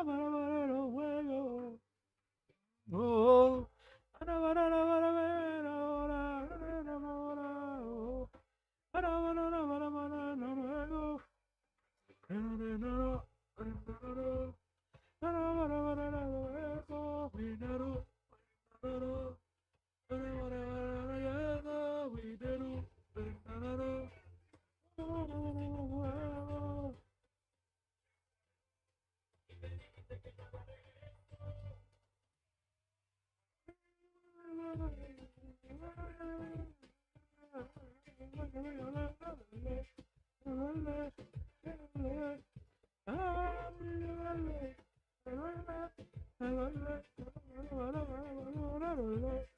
para los juegos. Oh, para ver ahora, enamorado. Para luego.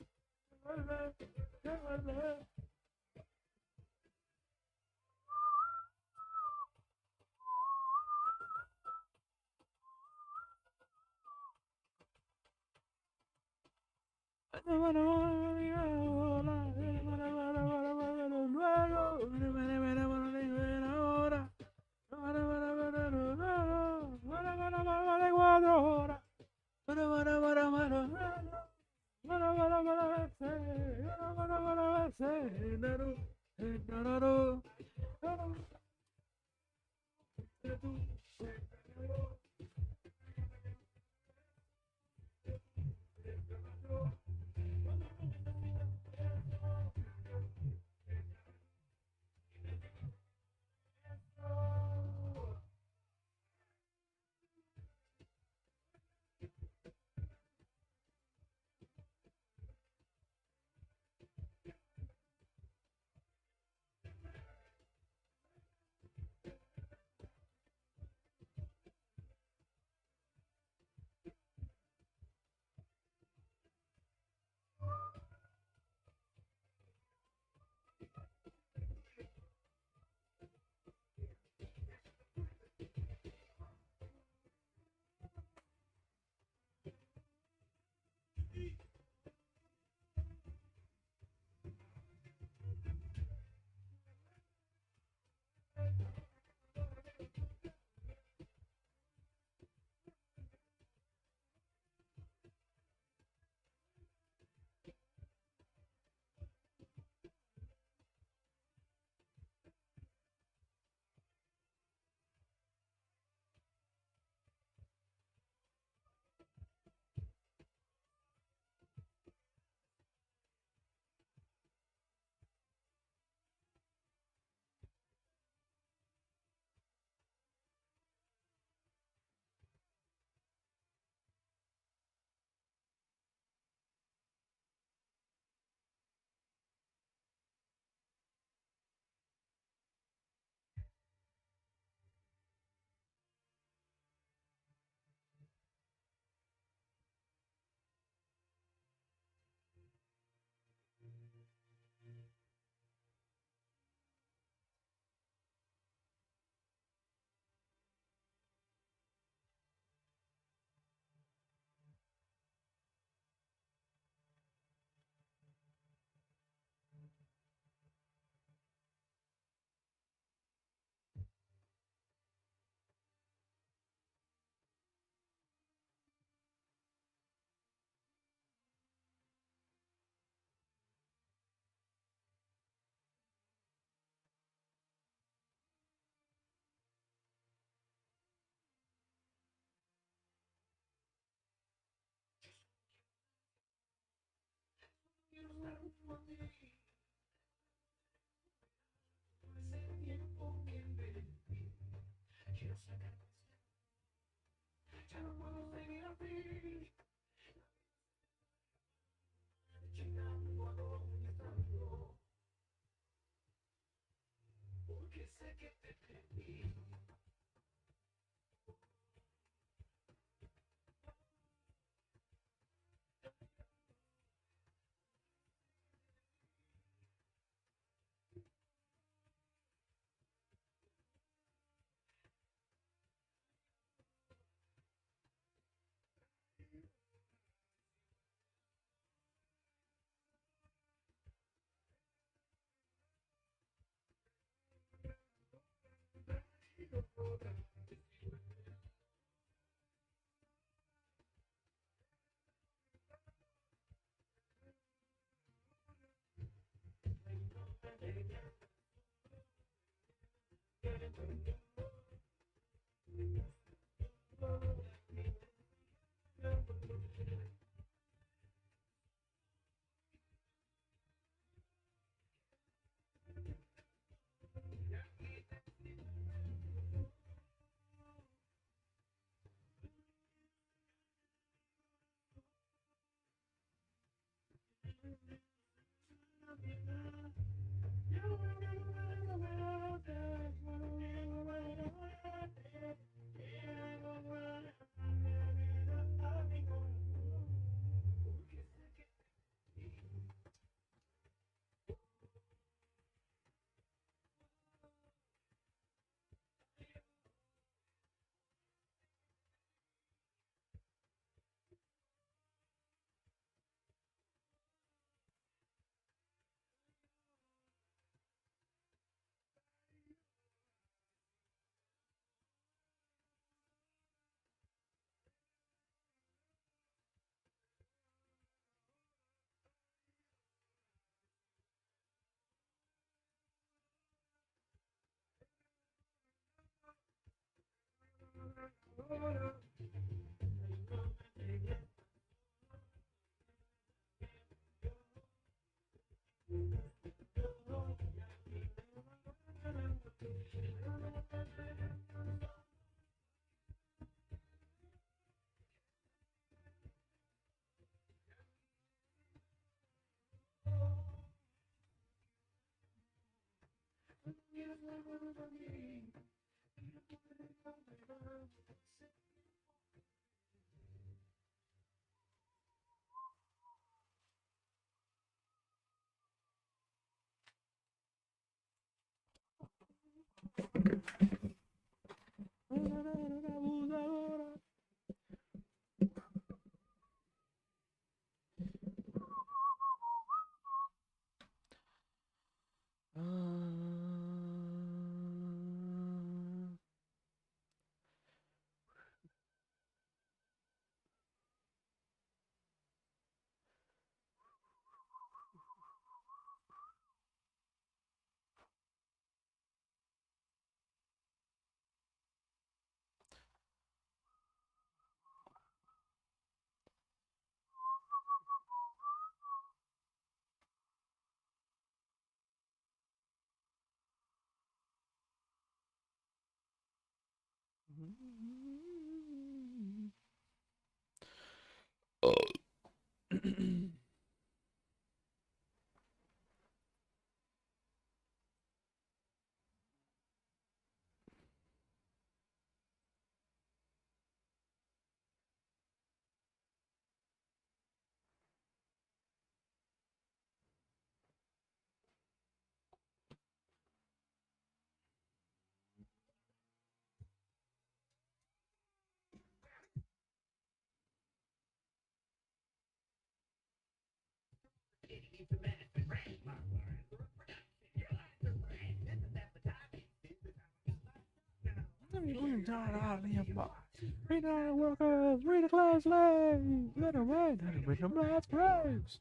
Read the workers, read the class slaves, let them read the blast graves.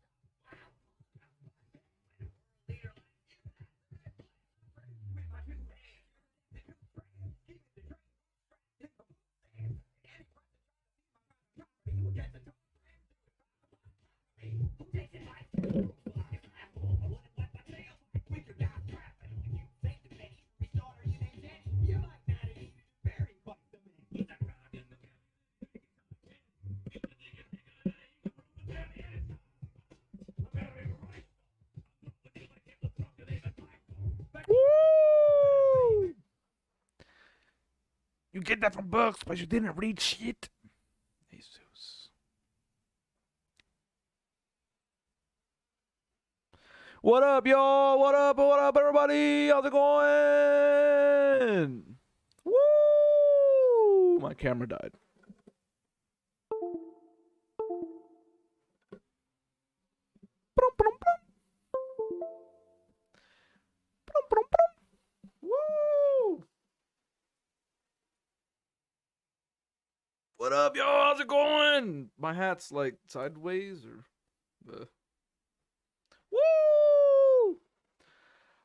Woo! You get that from books, but you didn't read shit. Jesus. What up, y'all? What up, everybody? How's it going? Woo! My camera died. Woo! What up, y'all? How's it going? My hat's like sideways or. Woo!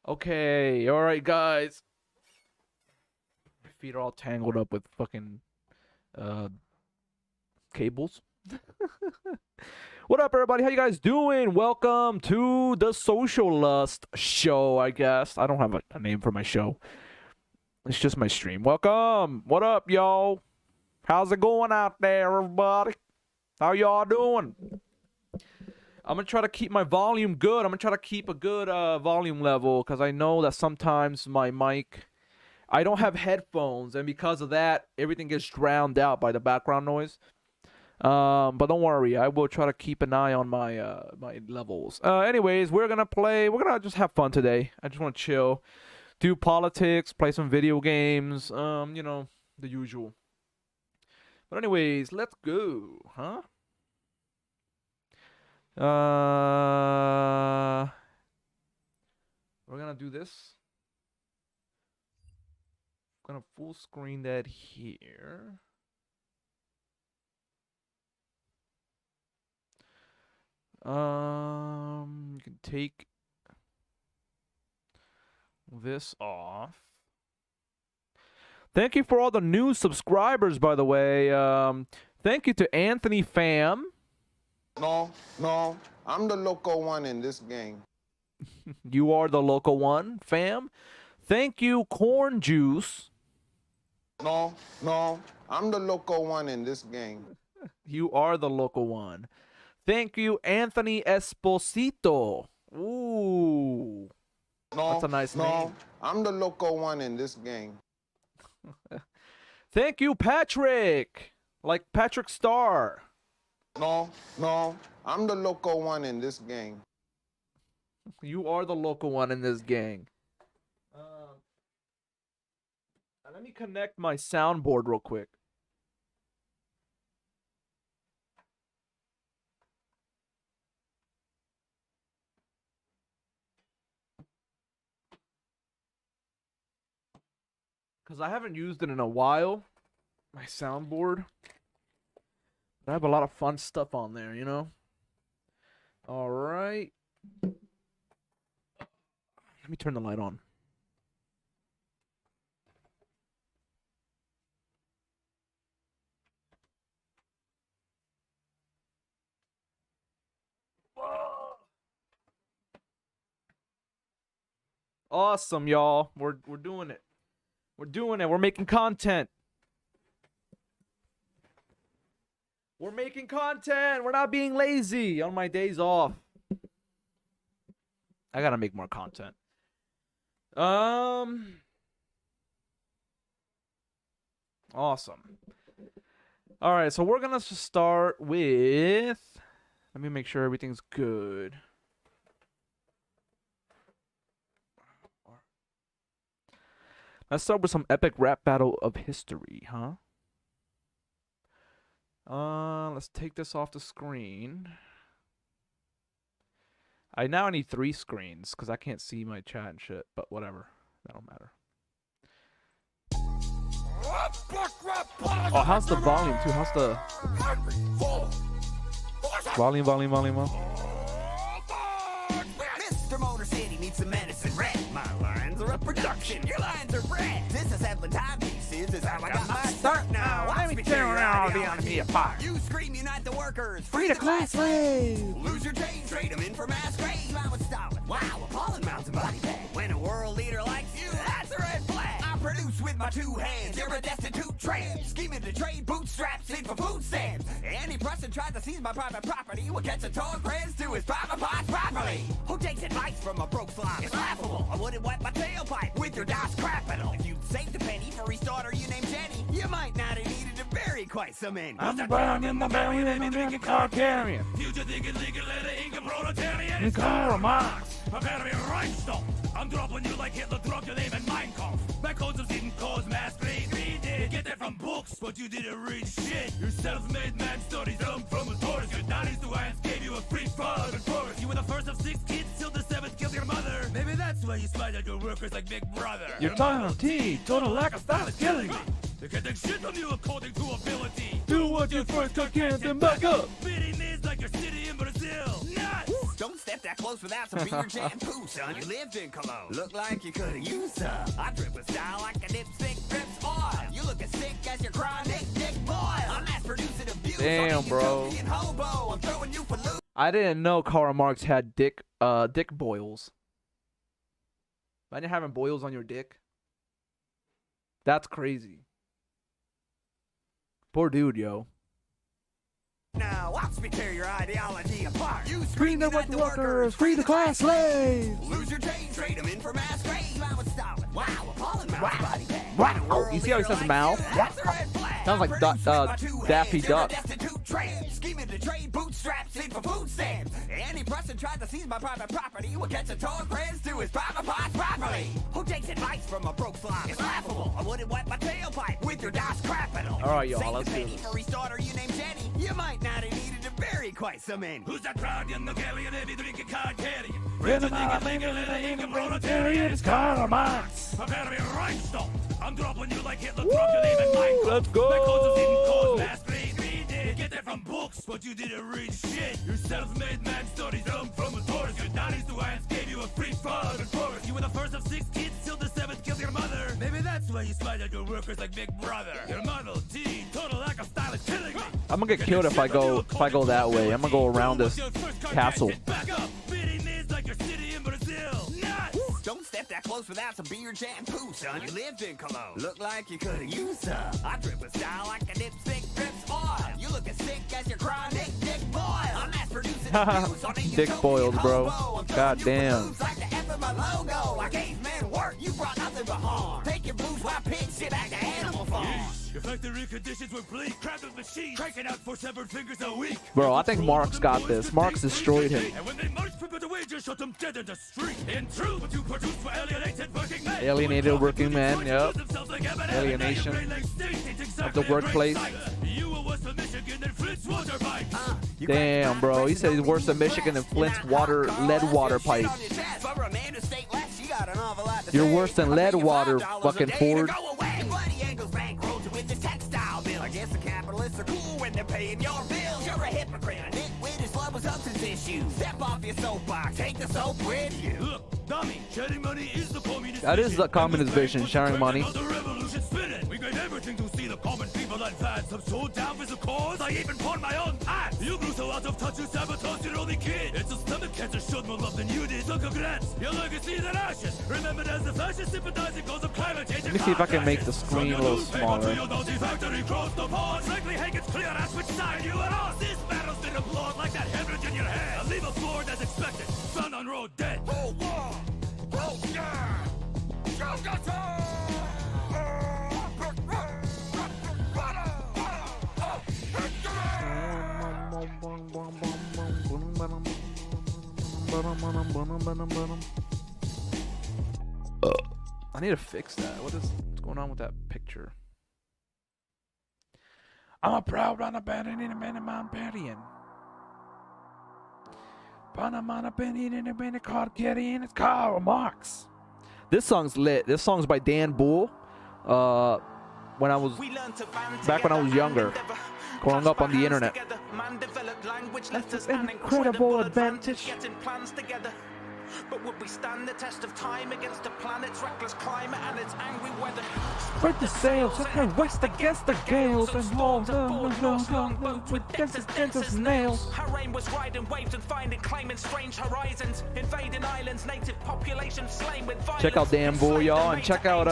Okay, all right, guys. feet are all tangled up with fucking cables. What up, everybody? How you guys doing? Welcome to the SocialLust show, I guess. I don't have a name for my show. It's just my stream. Welcome. What up, y'all? How's it going out there, everybody? How y'all doing? I'm going to try to keep my volume good. I'm going to try to keep a good volume level because I know that sometimes my mic, I don't have headphones, and because of that, everything gets drowned out by the background noise. But don't worry, I will try to keep an eye on my my levels. Anyways, we're going to just have fun today. I just want to chill, do politics, play some video games, you know, the usual. But anyways, let's go, huh? We're gonna do this. I'm gonna full screen that here. You can take this off. Thank you for all the new subscribers, by the way. Thank you to Anthony Pham. No, I'm the local one in this gang. You are the local one, fam. Thank you, Corn Juice. No, I'm the local one in this gang. You are the local one. Thank you, Anthony Esposito. Ooh. No, that's a nice name. I'm the local one in this gang. Thank you, Patrick. Like Patrick Star. No, I'm the local one in this gang. You are the local one in this gang. Let me connect my soundboard real quick. Because I haven't used it in a while. My soundboard. I have a lot of fun stuff on there, you know? Alright. Let me turn the light on. Awesome, y'all. We're doing it. We're doing it. We're making content. We're making content. We're not being lazy on my days off. I gotta make more content. Awesome. All right, so we're gonna start with. Let me make sure everything's good. Let's start with some epic rap battle of history, huh? Let's take this off the screen. I now need 3 screens because I can't see my chat and shit, but whatever. That don't matter. Oh, how's the volume too? How's the volume? Mr. Motor City needs some medicine red. My lines are a production. Your lines are bred. This is 7 time pieces. Is how I got my start now. Let me turn around and be a fire. You scream, unite the workers. Free the class slave. Lose your chain, trade them in for mass grave. I would stop it. Wow, appalling mountain body bag. When a world leader likes you, that's a red flag. I produce with my 2 hands. You're a destitute tramp. Scheming to trade bootstraps in for food stamps. Any person tries to seize my private property will catch a torn prez to his private parts properly. Who takes advice from a broke slime? It's laughable. I wouldn't wipe my tailpipe with your DOS capital. If you'd saved a penny for a restarter you named Jenny, you might not have needed to bury quite so many. I'm the brown in my belly, let me drink a car carrier. Future thinking legal letter ink proletariat. And Karl Marx. Prepare to be rhinestone. I'm dropping you like Hitler dropped your name in Mein Kampf. My codes of didn't cause mass grave. You get that from books, but you didn't read shit. Your self-made man studies come from a tortoise. Your daddy's two hands gave you a free fall and forest. You were the first of 6 kids till the 7th killed your mother. Maybe that's why you spied at your workers like Big Brother. Your tongue of tea, total lack of style is killing me. They can take shit on you according to ability. Do what you first can, then back up. Beating is like your city in Brazil. Nuts! Don't step step that close without some beer jam poo, son. You lived in Cologne. Look like you could've used some. I drip with style like a dipstick drips oil. You look as sick as your chronic dick boil. I'm mass producing abuse. Damn, bro. Hobo. I'm throwing you for loot. I didn't know Karl Marx had dick boils. Imagine having boils on your dick. That's crazy. Poor dude, yo. Now, watch me tear your ideology apart. You Free the screaming at the workers, free the class slaves. Lose your chain, trade them in for mass grave. I would stop it. Wow, appalling mouth body bag. Wow. You see how he says mouth? Sounds like Daffy Duck. Scheming to trade bootstraps in for food stamps. Any person tried to seize my private property will catch a torn prince to his private parts properly. Who takes advice from a broke slob? It's laughable. I wouldn't wipe my tailpipe with your DOS crappital. All right, y'all, Save let's the do penny this. for his daughter you named Jenny. You might not have needed to bury quite so many. Who's that proud young Nogalian heavy drinking card carrying? Proletariat is Karl Marx. Prepare to be rhinestone. I'm dropping you like Hitler dropped your name in Minecraft. Let's go. My codes didn't cause mass grave. We did get that from books, but you didn't read shit. Your self-made man studies them from a tourist. Your daddy's the ones gave you a free fun and forest. You were the first of 6 kids till the 7th killed your mother. Maybe that's why you smiled at your workers like Big Brother. Your Model T, total lack of style is killing me. I'm gonna get killed if I go that way. I'm gonna go around this castle. Back up, beating this like your city in Brazil. Nuts! Don't step that close without some beer jam poo, son. You lived in Cologne. Look like you could've used some. I drip with style like a dipstick drips oil. You look as sick as your chronic dick boil. I'm mass producing abuse on a Dick utopian boils, bro. hobo. I'm God throwing you for damn. loops like the F of my logo. I gave men work, you brought nothing but harm. Take your blues while pigs shit back to animal farm. Your factory conditions were bleak. Crap of machines cranking out 4 severed fingers a week. Bro, I think Marx got this. Marx destroyed him. And when they marched people to wages, shot them dead in the street. In truth, what you produced for alienated working men. Alienated working men, yep. Alienation of the workplace. You were worse than Michigan and Flint's water pipes. Damn, bro. He said he's worse than Michigan and Flint's lead water pipe. You're worse than lead water, fucking Ford. I guess the capitalists are cool when they're paying your bills. You're a hypocrite, a nitwit who's love with substance issues. Step off your soapbox, take the soap with you. Look, dummy, sharing money is the communist That is the communist vision, sharing money. The revolution spinning. We got everything to see the common people advance. I'm so down with the cause, I even pawned my own pants. You grew so out of touch, you sabotaged your only kid. It's a stomach cancer, showed more love than you did. So congrats, your legacy is in ashes. Remembered as the fascist sympathizing cause of climate change. Let me see if I can make the screen a little smaller. Frankly, Hank, it's clear that's which side you are on. This battle's been applaud like that hemorrhage in your head. I'll leave a floor as expected. Found on road dead. Oh, war! Oh, yeah! I need to fix that. What's going on with that picture? I'm a proud Banabanian and a man of Mount Barian. Banabanian and a man of Cargarian. It's Karl Marx. This song's lit. This song's by Dan Bull. Back when I was younger, growing up on the internet. That's an incredible advantage. But would we stand the test of time against the planet's reckless climate and its angry weather? Spread the sails and head west against the gales and hold with dense as nails. Her aim was riding waves and finding, claiming strange horizons, invading islands, native population slain with violence. Check out Dan Bull, y'all, and check out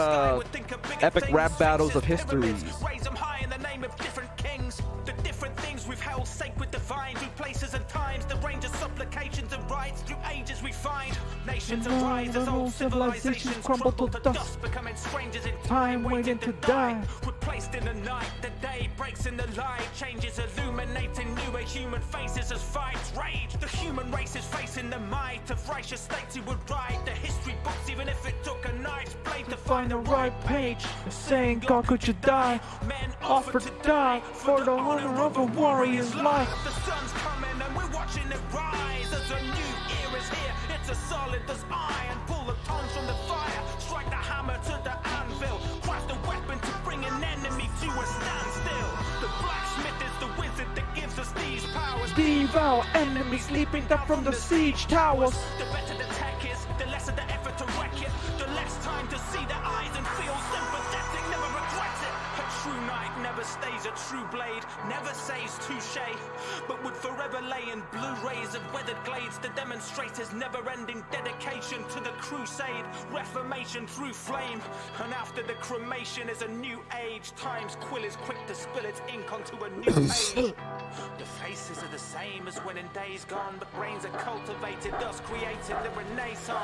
epic rap battles of history. Raise them high in the name of different kings. The different things we've held sacred divine through places and times. The range of supplications and rights through ages we find. Nations arise as old civilizations crumble to dust, becoming strangers in time, waiting to die. Replaced in the night, the day breaks in the light. Changes illuminating newer human faces as fights rage. The human race is facing the might of righteous states who would write the history books, even if it took a knife's blade to find the right page. Saying, God, could you die? Men offer to die for the honor of a warrior's life. The sun's coming and we're watching it rise as a new era's here. It's as solid as iron. Pull the tongues from the fire. Strike the hammer to the anvil. Craft a weapon to bring an enemy to a standstill. The blacksmith is the wizard that gives us these powers. foul enemies leaping down from the siege towers. The better the tech is, the lesser the effort to wreck it. The less time to see their eyes and feel sympathetic, never regrets it. A true knight never stays a true blade, never says touche, but would forever lay in blue rays of weathered glades to demonstrate his never-ending dedication to the crusade, reformation through flame. And after the cremation is a new age. Time's quill is quick to spill its ink onto a new page. The faces are the same as when in days gone, but brains are cultivated, thus created the Renaissance.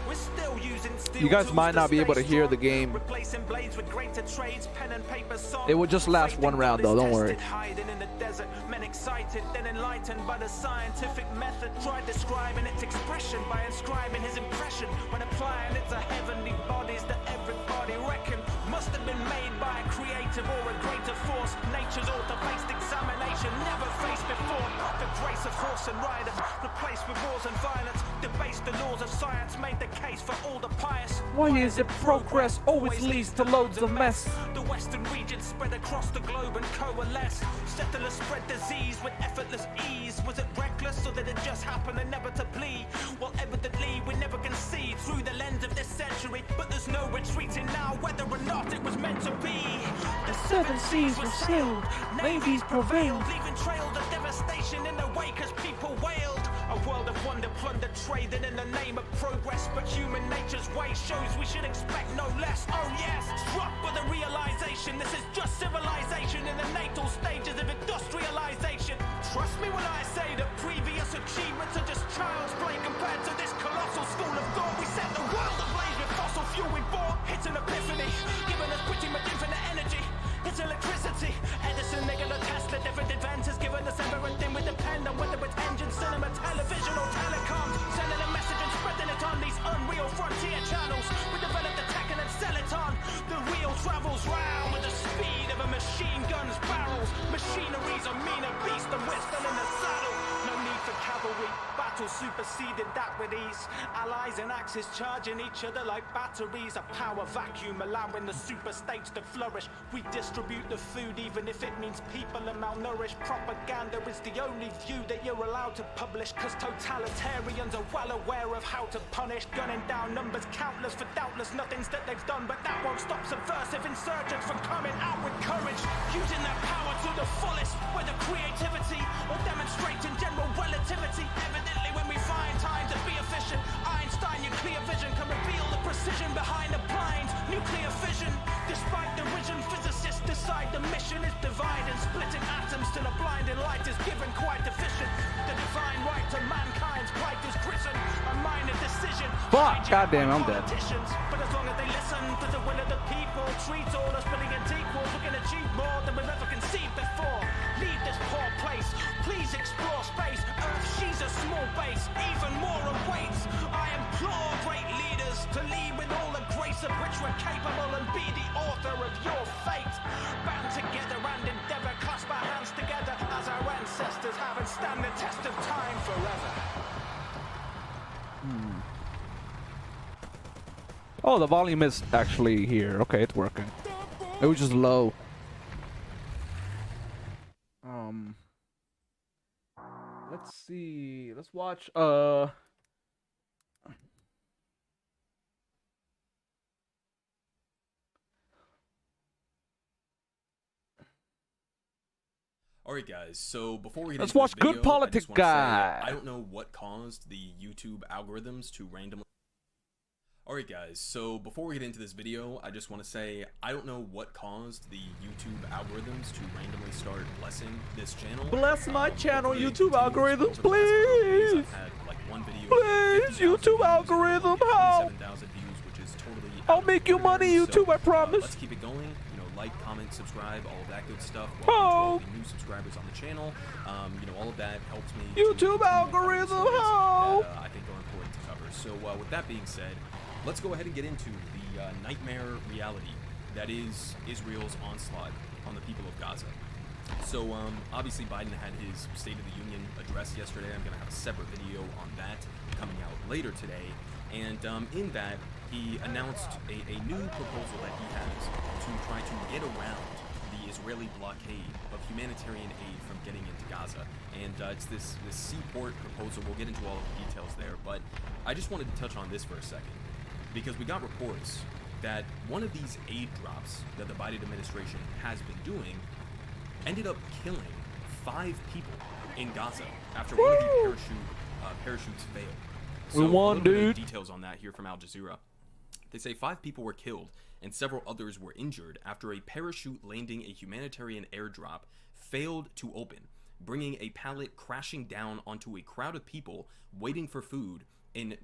We're still using steel. You guys tools might not be able to stay hear the strong, game. replacing blades with greater trades, pen and paper song. It will just last one round though, don't worry. Hiding in the desert, men excited, then enlightened by the scientific method. Tried describing its expression by inscribing his impression when applying it to heavenly bodies that everybody reckoned must have been made by a creative or a greater force. Nature's author-based examination never faced before. The grace of horse and rider replaced with wars and violence. Debased the laws of science, made the case for all the pious. Why is it progress always leads to loads of mess? The western region spread across the globe and coalesce. Settlers spread disease with effortless ease. Was it reckless or did it just happen inevitably? Well, evidently we never can see through the lens of this century. But there's no retreating now, whether or not it was meant to be. The seven seas were sailed, navies prevailed, leaving trails of devastation in the wake as people wailed. A world of wonder, plunder, trading in the name of progress. But human nature's way shows we should expect no less. Oh yes, struck by the realization this is just civilization in the natal stages of industrialization. Trust me when I say that previous achievements are just child's play compared to this colossal school of thought. We set the world ablaze with fossil fuel we bought. It's an epiphany, giving us pretty much infinite energy. It's electricity. Edison, Nikola Tesla, different inventors giving us everything. We depend on whether it's engine, cinema, television, or telecoms. Sending a message and spreading it on these unreal frontier channels. We develop the tech and then sell it on. The wheel travels round with the speed of a machine gun's barrels. Machinery's a meaner beast and we're still in the saddle. No need for cavalry. Battle superseded that with ease. Allies and axes charging each other like batteries. A power vacuum allowing the super states to flourish. We distribute the food even if it means people are malnourished. Propaganda is the only view that you're allowed to publish, cause totalitarians are well aware of how to punish. Gunning down numbers countless for doubtless nothings that they've done, but that won't stop subversive insurgents from coming out with courage, using their power to the fullest, whether creativity or demonstrating general relativity. Evidently when we find time to be efficient, Einstein nuclear vision can reveal the precision behind the blind nuclear fission. Despite the vision, physicists decide the mission is dividing, splitting atoms till a blinding light is given quite efficient. The divine right to mankind's plight is christened a minor decision. Fuck, goddamn, I'm dead. But as long as they listen to the will of the people, treat all us brilliant equals, we can achieve more than we've ever conceived before. Leave this poor place, please explore space. Earth, she's a small base, even more awaits. I implore great leaders to lead with all the grace of which we're capable and be the author of your fate. Bound together and endeavor, clasp our hands together as our ancestors have and stand the test of time forever. Oh, the volume is actually here. Okay, it's working. It was just low. Let's see. Let's watch. Alright guys, so before we get Let's into watch this video, Good Politic I just wanna Guy. say, I don't know what caused the YouTube algorithms to randomly... Alright guys, so before we get into this video, I just want to say, I don't know what caused the YouTube algorithms to randomly start blessing this channel. Bless my channel, Hopefully YouTube it continues. algorithms, Over the last couple of days, please. I've had like one video Please, 50,000 YouTube views, algorithm, and help. 27,000 views, which is totally I'll out of make you the ordinary. money, YouTube, I promise. Let's keep it going. You know, like, comment, subscribe, all of that good stuff. Welcome to all Help. the new subscribers on the channel. You know, all of that helps me. YouTube algorithm, help. That, I think are important to cover. So with that being said, let's go ahead and get into the nightmare reality that is Israel's onslaught on the people of Gaza. So obviously Biden had his State of the Union address yesterday. I'm going to have a separate video on that coming out later today. And in that, he announced a new proposal that he has to try to get around the Israeli blockade of humanitarian aid from getting into Gaza. And it's this seaport proposal. We'll get into all of the details there, but I just wanted to touch on this for a second, because we got reports that one of these aid drops that the Biden administration has been doing ended up killing 5 people in Gaza after one of the parachutes failed. So We won, a little bit of dude. details on that here from Al Jazeera. They say 5 people were killed and several others were injured after a parachute landing a humanitarian airdrop failed to open, bringing a pallet crashing down onto a crowd of people waiting for food in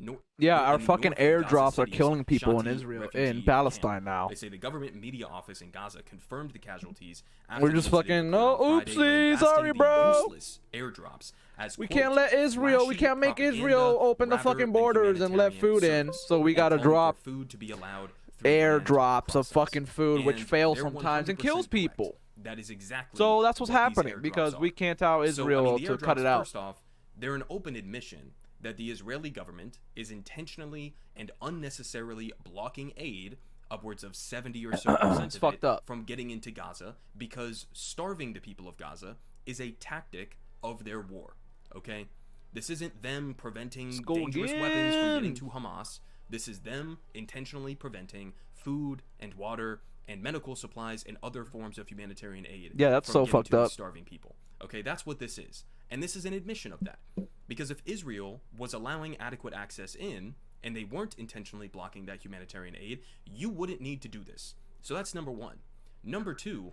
Our in fucking north of Gaza airdrops are City's killing people in Shanti Israel, refugee in Palestine camp. now. They say the government media office in Gaza confirmed the casualties. We're after just the incident fucking, no, occurred on Friday, oopsie, lambasting sorry, the bro. useless airdrops as, We quote, can't let Israel, we flashy can't make propaganda Israel open the rather fucking than borders and let humanitarian food in, service, so we and gotta calling for drop food to be allowed through the land airdrops of process. fucking food, which And fail they're sometimes and 100% kills correct. people. That is exactly So that's what's what these happening, airdrops because we are. can't tell Israel the to cut airdrops, it out. First off, they're an open admission that the Israeli government is intentionally and unnecessarily blocking aid, upwards of 70 or so percent It's of fucked it, up. from getting into Gaza, because starving the people of Gaza is a tactic of their war. Okay, this isn't them preventing go dangerous weapons from getting again. to Hamas. This is them intentionally preventing food and water and medical supplies and other forms of humanitarian aid. Yeah, that's from so getting fucked to these up. starving people. Okay, that's what this is. And this is an admission of that. Because if Israel was allowing adequate access in, and they weren't intentionally blocking that humanitarian aid, you wouldn't need to do this. So that's number one. Number two,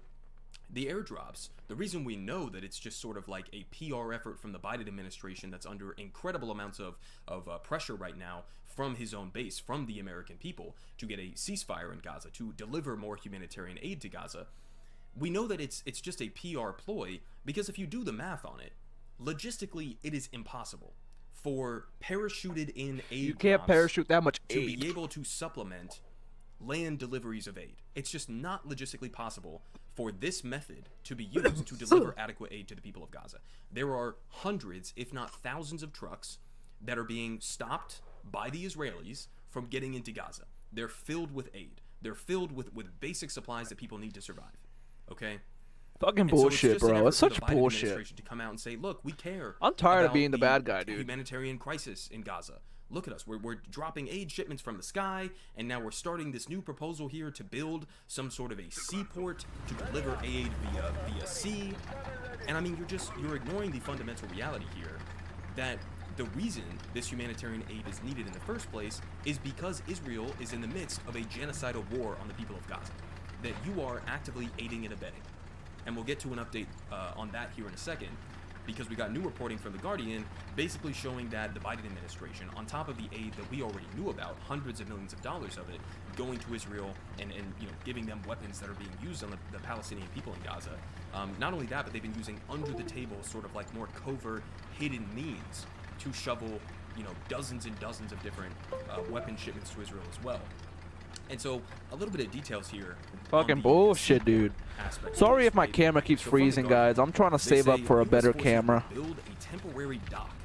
the airdrops, the reason we know that it's just sort of like a PR effort from the Biden administration that's under incredible amounts of pressure right now from his own base, from the American people, to get a ceasefire in Gaza, to deliver more humanitarian aid to Gaza. We know that it's just a PR ploy, because if you do the math on it, logistically it is impossible for parachuted in aid You can't drops parachute that much to aid. be able to supplement land deliveries of aid. It's just not logistically possible for this method to be used to deliver adequate aid to the people of Gaza. There are hundreds, if not thousands, of trucks that are being stopped by the Israelis from getting into Gaza. They're filled with aid. They're filled with basic supplies that people need to survive. Okay? Fucking And so bullshit, just an bro. effort It's for the such Biden bullshit. administration to come out and say, look, we care. I'm tired of about being the bad guy, dude. Humanitarian crisis in Gaza. Look at us. We're dropping aid shipments from the sky, and now we're starting this new proposal here to build some sort of a seaport to deliver aid via sea. And I mean, you're ignoring the fundamental reality here that the reason this humanitarian aid is needed in the first place is because Israel is in the midst of a genocidal war on the people of Gaza that you are actively aiding and abetting. And we'll get to an update on that here in a second, because we got new reporting from The Guardian basically showing that the Biden administration, on top of the aid that we already knew about, hundreds of millions of dollars of it going to Israel and giving them weapons that are being used on the Palestinian people in Gaza. Not only that, but they've been using under the table, sort of like more covert, hidden means to shovel dozens and dozens of different weapon shipments to Israel as well. And so, a little bit of details here. Fucking on the bullshit, dude. aspect of Sorry this, if my right? camera keeps So from The freezing, Guardian, guys. I'm trying to they save up say for a US better forces camera. will build a temporary dock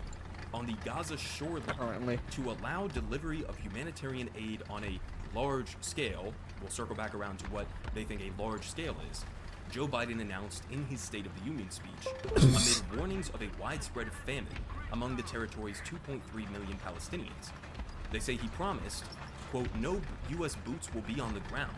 on the Gaza shoreline Currently. to allow delivery of humanitarian aid on a large scale. We'll circle back around to what they think a large scale is. Joe Biden announced in his State of the Union speech amid warnings of a widespread famine among the territory's 2.3 million Palestinians. They say he promised, quote, no U.S. boots will be on the ground,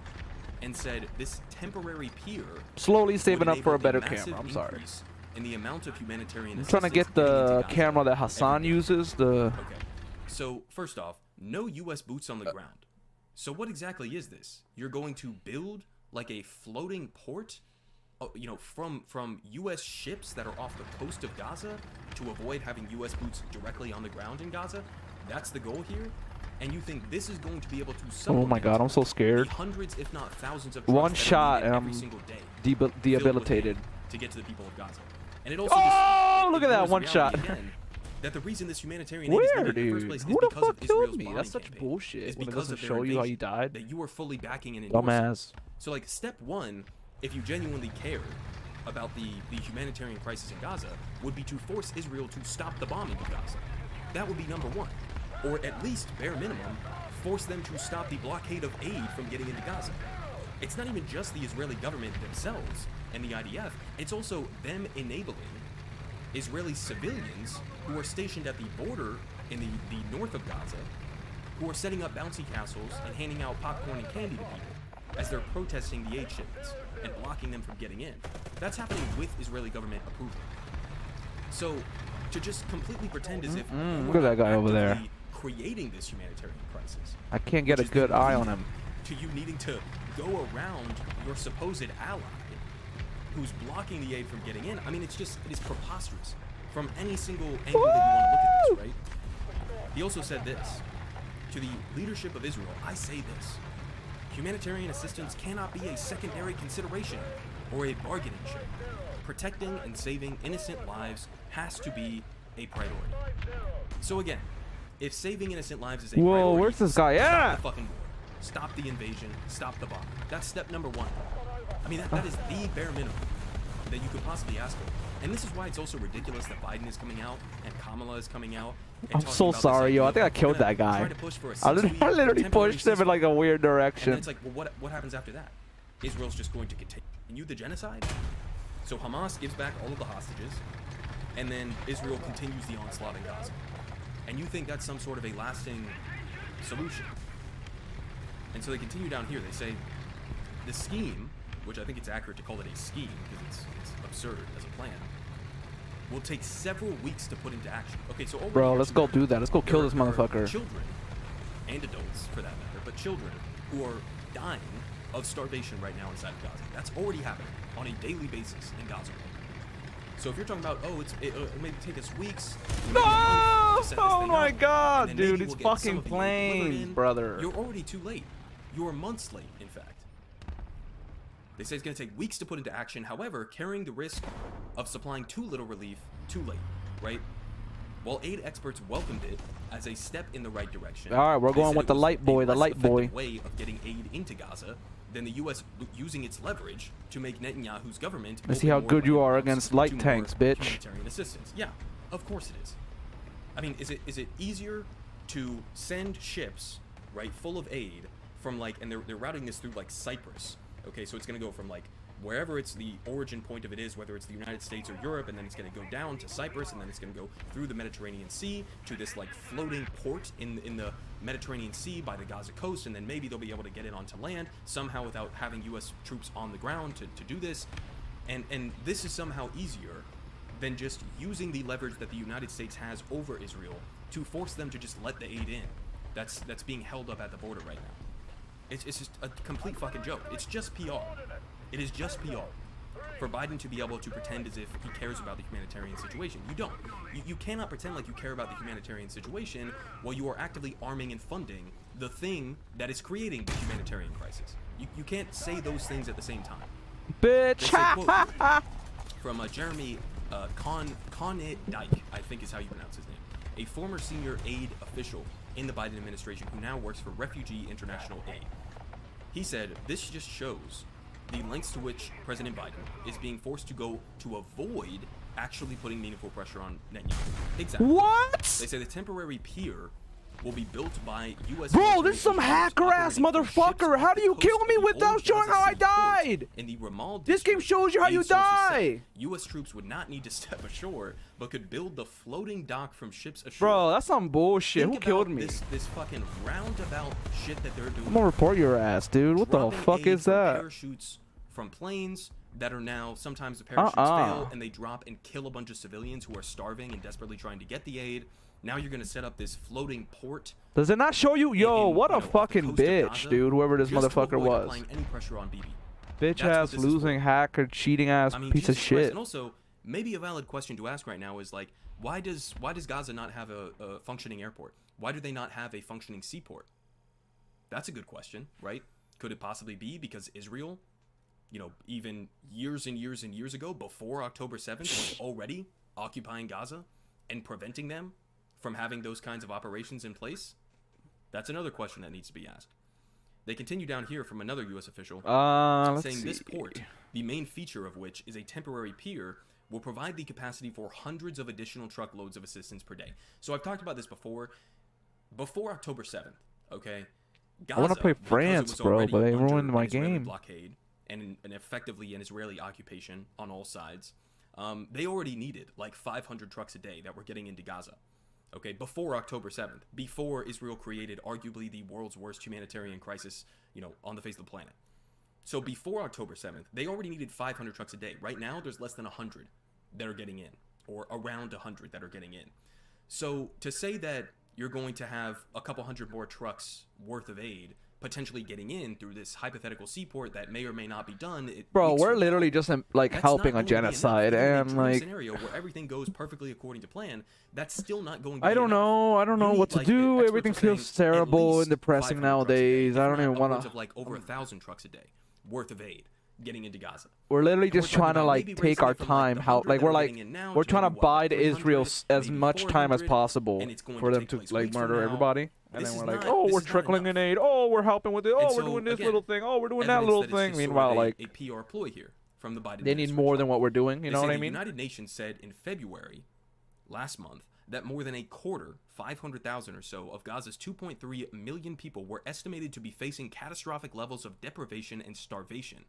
and said this temporary pier Slowly would saving up for a enable better massive camera. I'm sorry. increase in the amount of humanitarian I'm trying to assistance get getting into the Gaza camera that every Hassan day. uses. The Okay, so first off, no U.S. boots on the ground. So what exactly is this? You're going to build like a floating port, from U.S. ships that are off the coast of Gaza to avoid having U.S. boots directly on the ground in Gaza? That's the goal here? And you think this is going to be able to oh supplement my god, I'm so the scared. hundreds, if not thousands, of One trucks that are shot needed and every I'm single day filled with debilitated. aid to get to the people of Gaza? And it also Oh, look at that ignores the one reality shot. again that the reason this humanitarian aid is Where, needed in the first dude? place is Who the because of fuck killed Israel's me? bombing That's such campaign. bullshit It's when it because doesn't of their show you how invasion you died. that you are fully backing and endorsing. Dumbass. So, like, step one, if you genuinely care about the humanitarian crisis in Gaza, would be to force Israel to stop the bombing of Gaza. That would be number one. Or at least, bare minimum, force them to stop the blockade of aid from getting into Gaza. It's not even just the Israeli government themselves and the IDF, it's also them enabling Israeli civilians who are stationed at the border in the north of Gaza, who are setting up bouncy castles and handing out popcorn and candy to people as they're protesting the aid shipments and blocking them from getting in. That's happening with Israeli government approval. So, to just completely pretend as if Look at that guy over there. actively creating this humanitarian crisis, I can't get a which is good then eye on leading him. to you needing to go around your supposed ally who's blocking the aid from getting in. I mean, it is preposterous from any single angle that you want to look at this, right? He also said this: to the leadership of Israel, I say this: humanitarian assistance cannot be a secondary consideration or a bargaining chip. Protecting and saving innocent lives has to be a priority. So again, if saving innocent lives is a priority, Whoa, where's this guy stop at? the fucking war. Stop the invasion. Stop the bomb. That's step number one. I mean, that is the bare minimum that you could possibly ask for. And this is why it's also ridiculous that Biden is coming out and Kamala is coming out. And I'm talking so about this sorry, yo. I idea think I that we're killed gonna that guy. try to push for a I literally 6-week temporary pushed him in like a weird and then direction. it's like, well, what happens after that? Israel's just going to continue the genocide? So Hamas gives back all of the hostages, and then Israel continues the onslaught in Gaza. And you think that's some sort of a lasting solution. And so they continue down here. They say the scheme, which I think it's accurate to call it a scheme because it's absurd as a plan, will take several weeks to put into action. Okay, so already Bro, here's let's the go matter. do that. Let's go kill There this are motherfucker. Children and adults, for that matter, but children who are dying of starvation right now inside of Gaza. That's already happening on a daily basis in Gaza. So if you're talking about, oh, it may take us weeks. No! To set this Oh thing my up, God, and then maybe dude, we'll it's get some fucking of the aid delivered planes, in. brother. You're already too late. You're months late, in fact. They say it's going to take weeks to put into action. However, carrying the risk of supplying too little relief too late, right? While aid experts welcomed it as a step in the right direction. All right, we're they going said with it the was light a boy, the less light boy. effective way of getting aid into Gaza than the U.S. using its leverage to make Netanyahu's government. Let's see open how more good you are routes against to light more tanks, bitch. Humanitarian assistance. Yeah, of course it is. I mean, is it easier to send ships, right, full of aid from like, and they're routing this through like Cyprus. Okay, so it's going to go from like wherever it's the origin point of it is, whether it's the United States or Europe, and then it's going to go down to Cyprus, and then it's going to go through the Mediterranean Sea to this like floating port in the Mediterranean Sea by the Gaza coast, and then maybe they'll be able to get it onto land somehow without having U.S. troops on the ground to do this. And this is somehow easier than just using the leverage that the United States has over Israel to force them to just let the aid in. That's being held up at the border right now. It's just a complete fucking joke. It's just PR. It is just PR for Biden to be able to pretend as if he cares about the humanitarian situation. You don't. You cannot pretend like you care about the humanitarian situation while you are actively arming and funding the thing that is creating the humanitarian crisis. You can't say those things at the same time. Bitch. They say, quote, from Jeremy Connet-Dyke, I think is how you pronounce his name, a former senior aid official in the Biden administration who now works for Refugee International Aid. He said, this just shows the lengths to which President Biden is being forced to go to avoid actually putting meaningful pressure on Netanyahu. Exactly. What? They say the temporary pier will be built by U.S. Bro, this is some hacker-ass motherfucker. How do you kill me without showing how I died? In the Ramal This game shows you how you die. U.S. troops would not need to step ashore, but could build the floating dock from ships ashore. Bro, that's some bullshit. Think Who killed about me? This fucking roundabout shit that they're doing. I'm gonna report your ass, dude. What the Dropping fuck aid is from that? Parachutes from planes that are now sometimes the parachutes fail and they drop and kill a bunch of civilians who are starving and desperately trying to get the aid. Now you're gonna set up this floating port. Does it not show you? Yo, in, what you a know, off the fucking coast of bitch, Gaza, dude. Whoever this just to motherfucker avoid was. applying any pressure on Bibi. Bitch That's what ass, this is for. losing hacker, cheating ass I mean, piece of Jesus Christ. shit. And also, maybe a valid question to ask right now is like, why does Gaza not have a functioning airport? Why do they not have a functioning seaport? That's a good question, right? Could it possibly be because Israel, you know, even years and years and years ago, before October 7th, was already occupying Gaza and preventing them from having those kinds of operations in place? That's another question that needs to be asked. They continue down here from another U.S. official Let's saying see. this port, the main feature of which is a temporary pier, will provide the capacity for hundreds of additional truckloads of assistance per day. So I've talked about this before. Before October 7th, okay? Gaza, I want to play because it France, was bro, already but they under ruined my an Israeli game. blockade and effectively an Israeli occupation on all sides, they already needed like 500 trucks a day that were getting into Gaza. Okay, before October 7th, before Israel created arguably the world's worst humanitarian crisis, on the face of the planet. So before October 7th, they already needed 500 trucks a day. Right now, there's less than 100 that are getting in, or around 100 that are getting in. So to say that you're going to have a couple hundred more trucks worth of aid potentially getting in through this hypothetical seaport that may or may not be done. Bro, we're literally just like helping a genocide, and like scenario where everything goes perfectly according to plan. That's still not going to I be don't enough. know. I don't know what to do. Everything feels terrible and depressing nowadays. I don't even want to. Of like over 1,000 trucks a day worth of aid getting into Gaza. We're literally just trying to like take our time. How like we're trying to bide Israel as much time as possible for them to like murder everybody. And then we're like, oh, we're trickling in aid. Oh, we're helping with it. Oh, we're doing this little thing. Oh, we're doing that little thing. Meanwhile, like a PR ploy here from the Biden. They need more than what we're doing. You know what I mean? The United Nations said in February last month that more than a quarter, 500,000 or so, of Gaza's 2.3 million people were estimated to be facing catastrophic levels of deprivation and starvation.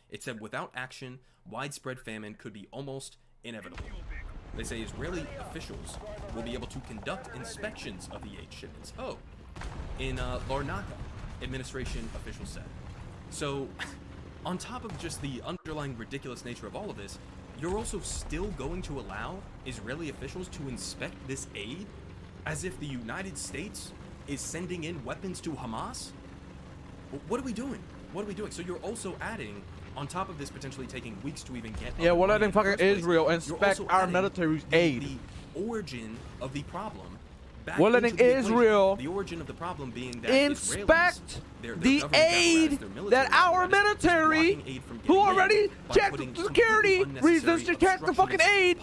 It said without action, widespread famine could be almost inevitable. They say Israeli officials will be able to conduct inspections of the aid shipments. Oh, in Larnaca, administration officials said. So, on top of just the underlying ridiculous nature of all of this, you're also still going to allow Israeli officials to inspect this aid as if the United States is sending in weapons to Hamas? What are we doing? What are we doing? So you're also adding, on top of this potentially taking weeks to even get... Yeah, we're letting fucking Israel inspect our military's aid. The origin of the problem. We're letting Israel the origin of the problem being that inspect the aid that our military, who already checked security reasons to check the fucking aid,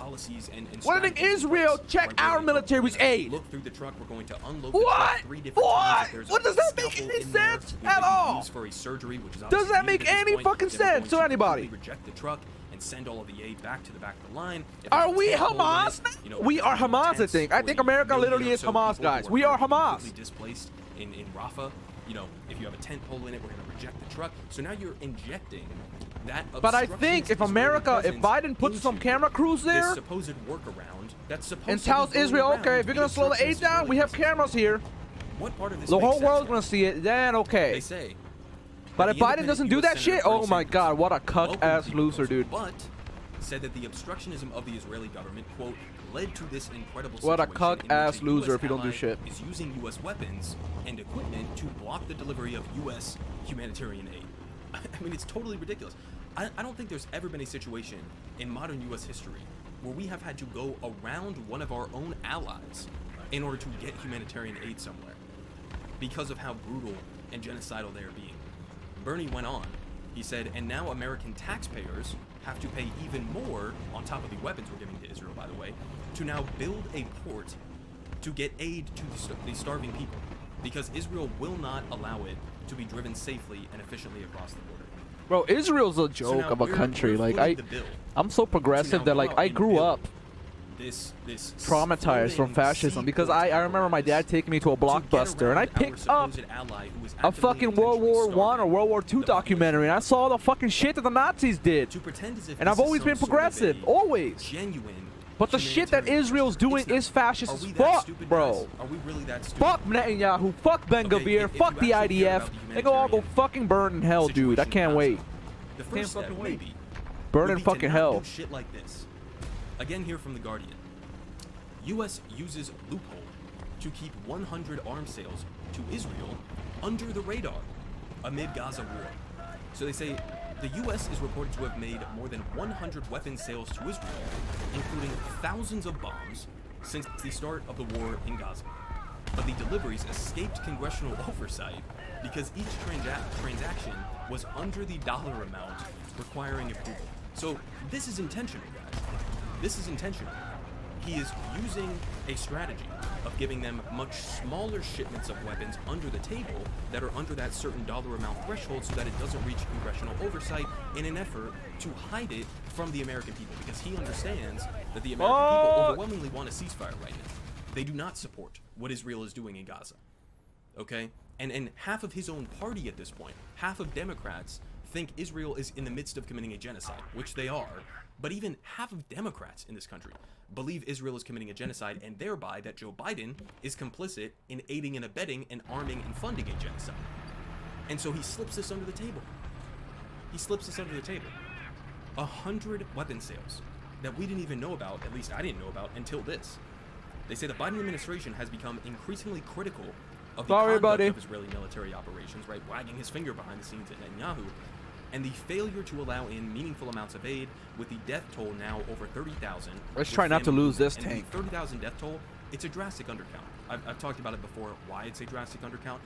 we're letting Israel check our military's aid. Look through the truck. We're going to unload what? What? What does that make any sense at all? Does that make any fucking sense to anybody? Reject the truck and send all of the aid back to the back of the line. Are we Hamas? We are Hamas, I think. I think America literally is Hamas, guys. We are Hamas. Displaced in Rafah. If you have a tent pole in it, we're going to reject the truck. So now you're injecting that. But I think if America, if Biden puts some camera crews there, supposed workaround that's supposed and tells Israel, okay, if you're going to slow the aid down, we have cameras here. What part of this? The whole world's going to see it. Then okay. They say. But if Biden doesn't do that shit, oh my god, what a cuck-ass loser, dude. But said that the obstructionism of the Israeli government, quote, led to this incredible situation. What a cuck-ass loser US if you don't do shit. Is using U.S. weapons and equipment to block the delivery of U.S. humanitarian aid. I mean, it's totally ridiculous. I don't think there's ever been a situation in modern U.S. history where we have had to go around one of our own allies in order to get humanitarian aid somewhere because of how brutal and genocidal they are being. Bernie went on. He said, and now American taxpayers have to pay even more, on top of the weapons we're giving to Israel, by the way, to now build a port to get aid to the starving people, because Israel will not allow it to be driven safely and efficiently across the border. Bro, Israel's a joke of a country. Like, I'm so progressive that, like, I grew up traumatized from fascism, because I remember my dad taking me to a Blockbuster and I picked up a fucking World War I or World War II documentary, and I saw the fucking shit that the Nazis did. And I've always been progressive, always. But the shit that Israel's doing is fascist as fuck, bro. Fuck Netanyahu, fuck Ben Gvir, fuck the IDF. They go all go fucking burn in hell, dude. I can't wait. Can't fucking wait. Burn in fucking hell. Shit like this. Again here from The Guardian. U.S. uses loophole to keep 100 arms sales to Israel under the radar amid Gaza war. So they say the U.S. is reported to have made more than 100 weapons sales to Israel, including thousands of bombs, since the start of the war in Gaza. But the deliveries escaped congressional oversight because each transaction was under the dollar amount requiring approval. So this is intentional, guys. This is intentional. He is using a strategy of giving them much smaller shipments of weapons under the table that are under that certain dollar amount threshold so that it doesn't reach congressional oversight, in an effort to hide it from the American people, because he understands that the American people overwhelmingly want a ceasefire right now. They do not support what Israel is doing in Gaza. Okay? And half of his own party at this point, half of Democrats, think Israel is in the midst of committing a genocide, which they are, but even half of Democrats in this country believe Israel is committing a genocide, and thereby that Joe Biden is complicit in aiding and abetting and arming and funding a genocide. And so he slips this under the table. He slips this under the table. 100 weapon sales that we didn't even know about, at least I didn't know about until this. They say the Biden administration has become increasingly critical of the conduct of Israeli military operations, right, wagging his finger behind the scenes at Netanyahu, and the failure to allow in meaningful amounts of aid, with the death toll now over 30,000. Let's try not to lose this and tank. The 30,000 death toll, it's a drastic undercount. I've talked about it before, why it's a drastic undercount.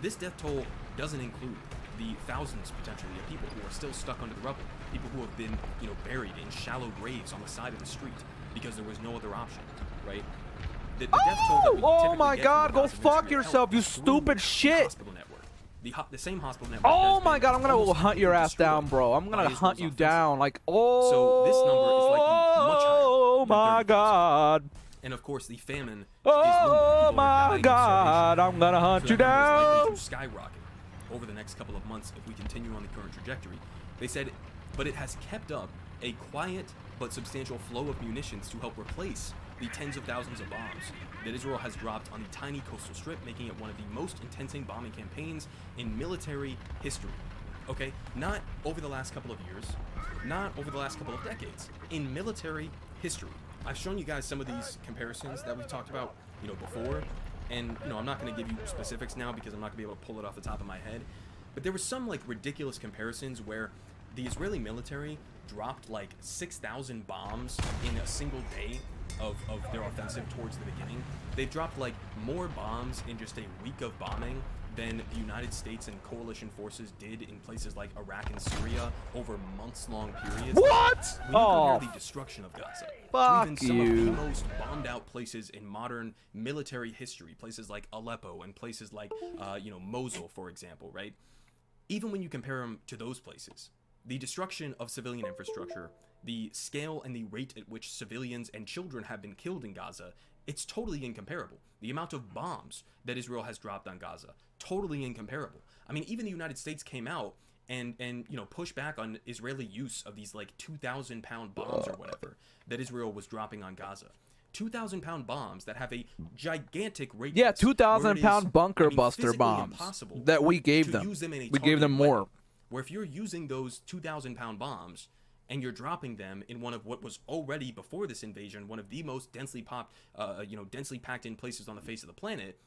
This death toll doesn't include the thousands, potentially, of people who are still stuck under the rubble, people who have been, buried in shallow graves on the side of the street because there was no other option, right? The death toll that we oh my get God, from the go Gaza fuck Ministry of yourself, Health you through stupid the shit. hospital network. The same hospital network. Oh my God, I'm gonna hunt your ass down, bro. I'm gonna hunt you down. Like, oh. So this number is likely much higher. Oh my God. And of course, the famine. Oh my God, I'm gonna hunt you down. To skyrocket over the next couple of months if we continue on the current trajectory. They said, but it has kept up a quiet but substantial flow of munitions to help replace the tens of thousands of bombs that Israel has dropped on the tiny coastal strip, making it one of the most intensing bombing campaigns in military history. Okay, not over the last couple of years, not over the last couple of decades, in military history. I've shown you guys some of these comparisons that we've talked about, before, and I'm not going to give you specifics now because I'm not going to be able to pull it off the top of my head, but there were some like ridiculous comparisons where the Israeli military dropped like 6,000 bombs in a single day of their offensive towards the beginning. They've dropped like more bombs in just a week of bombing than the United States and coalition forces did in places like Iraq and Syria over months-long periods. What? When you compare the destruction of Gaza to even some of the most bombed-out places in modern military history, places like Aleppo and places like, Mosul, for example, right? Even when you compare them to those places, the destruction of civilian infrastructure, the scale and the rate at which civilians and children have been killed in Gaza, it's totally incomparable. The amount of bombs that Israel has dropped on Gaza, totally incomparable. I mean, even the United States came out and pushed back on Israeli use of these like 2,000-pound bombs or whatever that Israel was dropping on Gaza. 2,000-pound bombs that have a gigantic radius. Yeah, 2,000-pound bunker buster bombs that we gave them. We gave them more. Where if you're using those 2,000-pound bombs and you're dropping them in one of what was already before this invasion, one of the most densely packed in places on the face of the planet,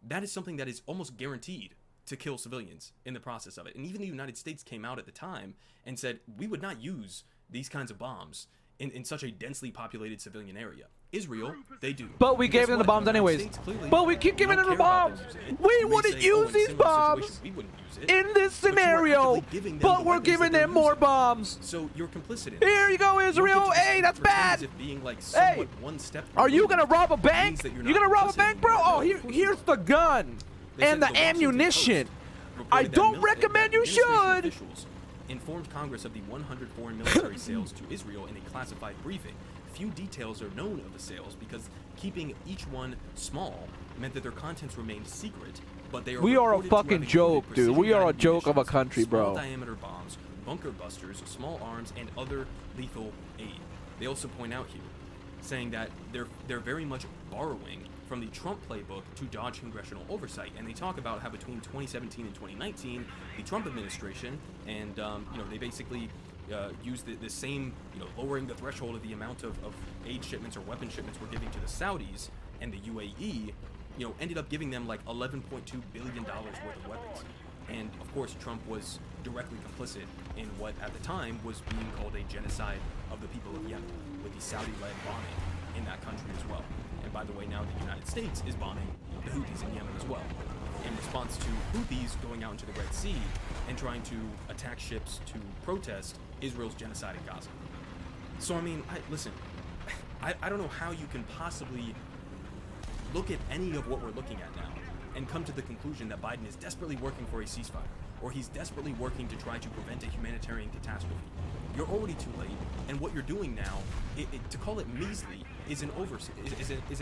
that is something that is almost guaranteed to kill civilians in the process of it. And even the United States came out at the time and said, we would not use these kinds of bombs in such a densely populated civilian area. Israel, they do. But we gave them the bombs anyways. But we keep giving them the bombs. We wouldn't use these bombs in this scenario, but we're giving them more bombs. So you're complicit in Here you go, Israel. Hey, that's bad. Hey, are you gonna rob a bank? You gonna rob a bank, bro? Oh, here's the gun and the ammunition. I don't recommend you should. Informed Congress of the 100 foreign military sales to Israel in a classified briefing. Few details are known of the sales because keeping each one small meant that their contents remained secret, but they are We are a fucking joke, dude. We are a joke of a country, bro. Small diameter bombs, bunker busters, small arms, and other lethal aid. They also point out here, saying that they're very much borrowing from the Trump playbook to dodge congressional oversight, and they talk about how between 2017 and 2019, the Trump administration and they basically used the same, lowering the threshold of the amount of aid shipments or weapon shipments we're giving to the Saudis and the UAE, ended up giving them like $11.2 billion worth of weapons. And of course, Trump was directly complicit in what at the time was being called a genocide of the people of Yemen, with the Saudi-led bombing in that country as well. And by the way, now the United States is bombing the Houthis in Yemen as well, in response to Houthis going out into the Red Sea and trying to attack ships to protest Israel's genocide in Gaza. So I mean, listen, I don't know how you can possibly look at any of what we're looking at now and come to the conclusion that Biden is desperately working for a ceasefire, or he's desperately working to try to prevent a humanitarian catastrophe. You're already too late, and what you're doing now, to call it measly, is an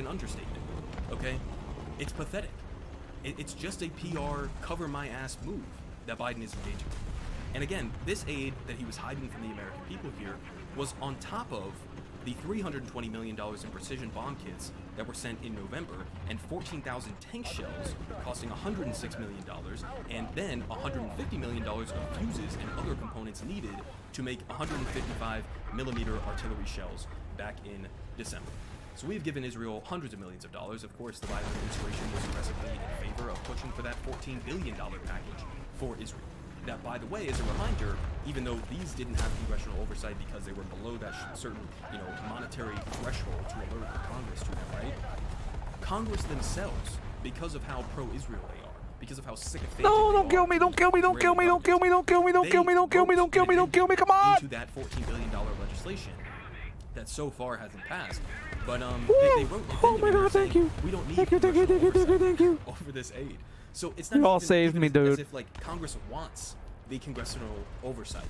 understatement. Okay, it's pathetic. It's just a PR cover my ass move that Biden is engaging in. And again, this aid that he was hiding from the American people here was on top of the $320 million in precision bomb kits that were sent in November, and 14,000 tank shells costing $106 million, and then $150 million of fuses and other components needed to make 155mm artillery shells back in December. So we've given Israel hundreds of millions of dollars. Of course, the Biden administration was aggressively in favor of pushing for that $14 billion package for Israel. That, by the way, as a reminder, even though these didn't have congressional oversight because they were below that certain, monetary threshold to alert the Congress to them, right? Congress themselves, because of how pro-Israel they are, because of how sycophantic No, don't kill me, don't kill me, don't kill me, don't kill me, don't kill me, don't kill me, don't kill me, don't kill me, don't kill me, come on! Into that $14 billion legislation that so far hasn't passed, but they wrote. Oh my God, thank you. We don't need Thank you. over this aid. So it's not You all even saved me, as dude. if like Congress wants the congressional oversight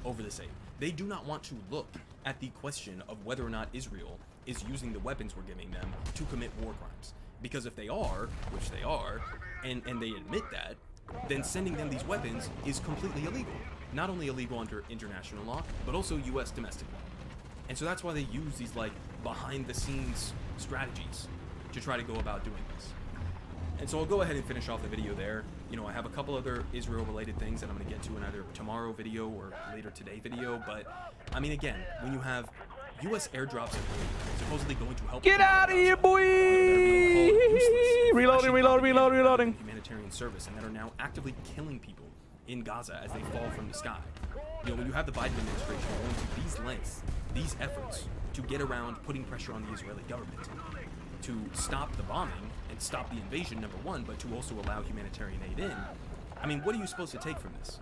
over this aid. They do not want to look at the question of whether or not Israel is using the weapons we're giving them to commit war crimes. Because if they are, which they are, and they admit that, then sending them these weapons is completely illegal. Not only illegal under international law, but also U.S. domestic law. And so that's why they use these like behind-the-scenes strategies to try to go about doing this. And so I'll go ahead and finish off the video there. I have a couple other Israel-related things that I'm going to get to in either tomorrow video or later today video. But, I mean, again, when you have U.S. airdrops supposedly going to help... Get out of here, boy! Reloading. Humanitarian service, and that are now actively killing people in Gaza as they fall from the sky. When you have the Biden administration going to these lengths, these efforts to get around putting pressure on the Israeli government to stop the bombing and stop the invasion, number one, but to also allow humanitarian aid in. I mean, what are you supposed to take from this?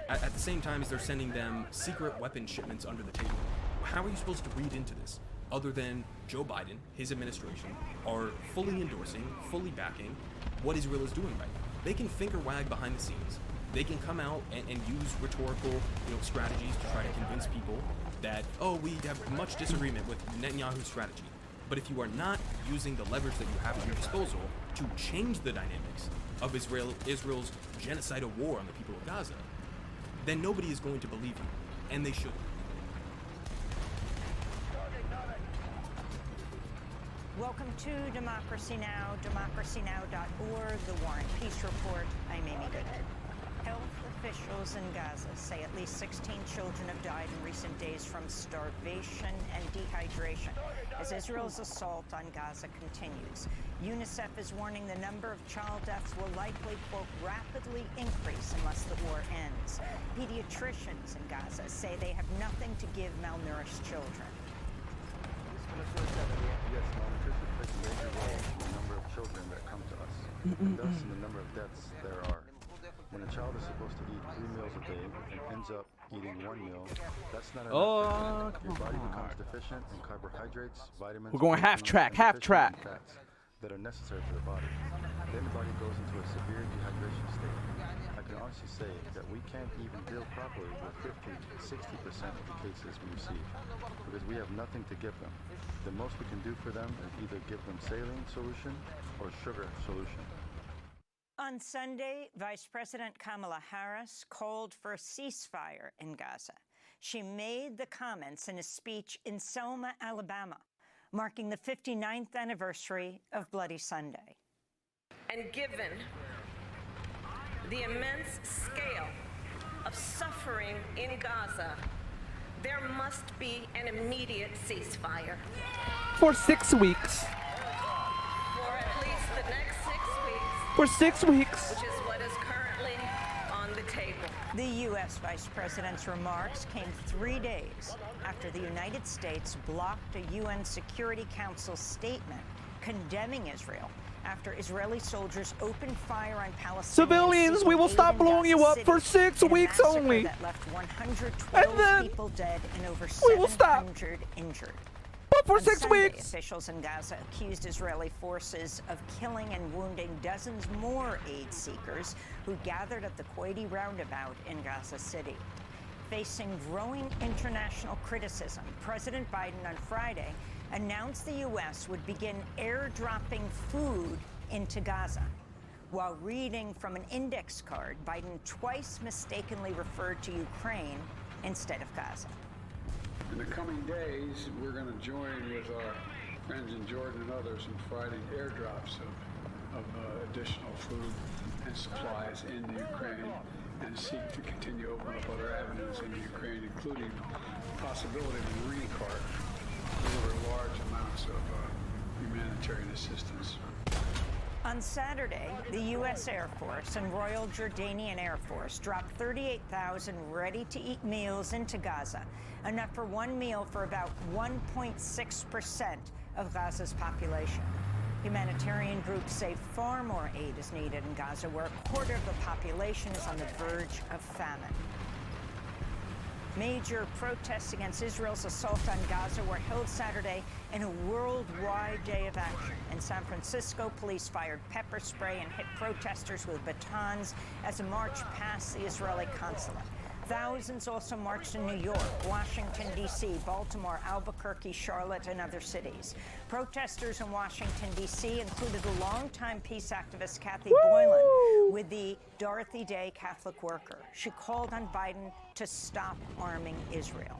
At the same time as they're sending them secret weapon shipments under the table, how are you supposed to read into this other than Joe Biden, his administration, are fully endorsing, fully backing what Israel is doing right now? They can finger wag behind the scenes. They can come out and use rhetorical, strategies to try to convince people that, we have much disagreement with Netanyahu's strategy. But if you are not using the leverage that you have at your disposal to change the dynamics of Israel's genocidal war on the people of Gaza, then nobody is going to believe you, and they should. Welcome to Democracy Now!, democracynow.org, The War and Peace Report. I'm Amy Goodman. Health officials in Gaza say at least 16 children have died in recent days from starvation and dehydration as Israel's assault on Gaza continues. UNICEF is warning the number of child deaths will likely, quote, rapidly increase unless the war ends. Pediatricians in Gaza say they have nothing to give malnourished children. Yes, malnutrition plays a major role in the number of children that come to us, and thus in the number of deaths there are. When a child is supposed to eat 3 meals a day and ends up eating 1 meal, that's not enough. Your body becomes deficient in carbohydrates, vitamins, We're going half track. and fats that are necessary for the body. Then the body goes into a severe dehydration state. I can honestly say that we can't even deal properly with 50 to 60% of the cases we receive because we have nothing to give them. The most we can do for them is either give them saline solution or sugar solution. On Sunday, Vice President Kamala Harris called for a ceasefire in Gaza. She made the comments in a speech in Selma, Alabama, marking the 59th anniversary of Bloody Sunday. And given the immense scale of suffering in Gaza, there must be an immediate ceasefire. For 6 weeks. For at least the next 6 weeks. For 6 weeks. Which is what is currently on the table. The U.S. Vice President's remarks came 3 days after the United States blocked a UN Security Council statement condemning Israel after Israeli soldiers opened fire on Palestinians. Civilians, we will stop blowing you up for 6 weeks only. That left 112 people dead and over 700 injured. But for On 6 Sunday, weeks. Officials in Gaza accused Israeli forces of killing and wounding dozens more aid seekers who gathered at the Kuwaiti roundabout in Gaza City. Facing growing international criticism, President Biden on Friday announced the U.S. would begin airdropping food into Gaza. While reading from an index card, Biden twice mistakenly referred to Ukraine instead of Gaza. In the coming days, we're going to join with our friends in Jordan and others in providing airdrops of additional food and supplies into Ukraine, and seek to continue to open up other avenues into Ukraine, including the possibility of a Marine Corps deliver large amounts of humanitarian assistance. On Saturday, the U.S. Air Force and Royal Jordanian Air Force dropped 38,000 ready-to-eat meals into Gaza, enough for one meal for about 1.6% of Gaza's population. Humanitarian groups say far more aid is needed in Gaza, where a quarter of the population is on the verge of famine. Major protests against Israel's assault on Gaza were held Saturday in a worldwide day of action. In San Francisco, police fired pepper spray and hit protesters with batons as a march passed the Israeli consulate. Thousands also marched in New York, Washington, D.C., Baltimore, Albuquerque, Charlotte, and other cities. Protesters in Washington, D.C. included the longtime peace activist Kathy Boylan with the Dorothy Day Catholic worker. She called on Biden to stop arming Israel.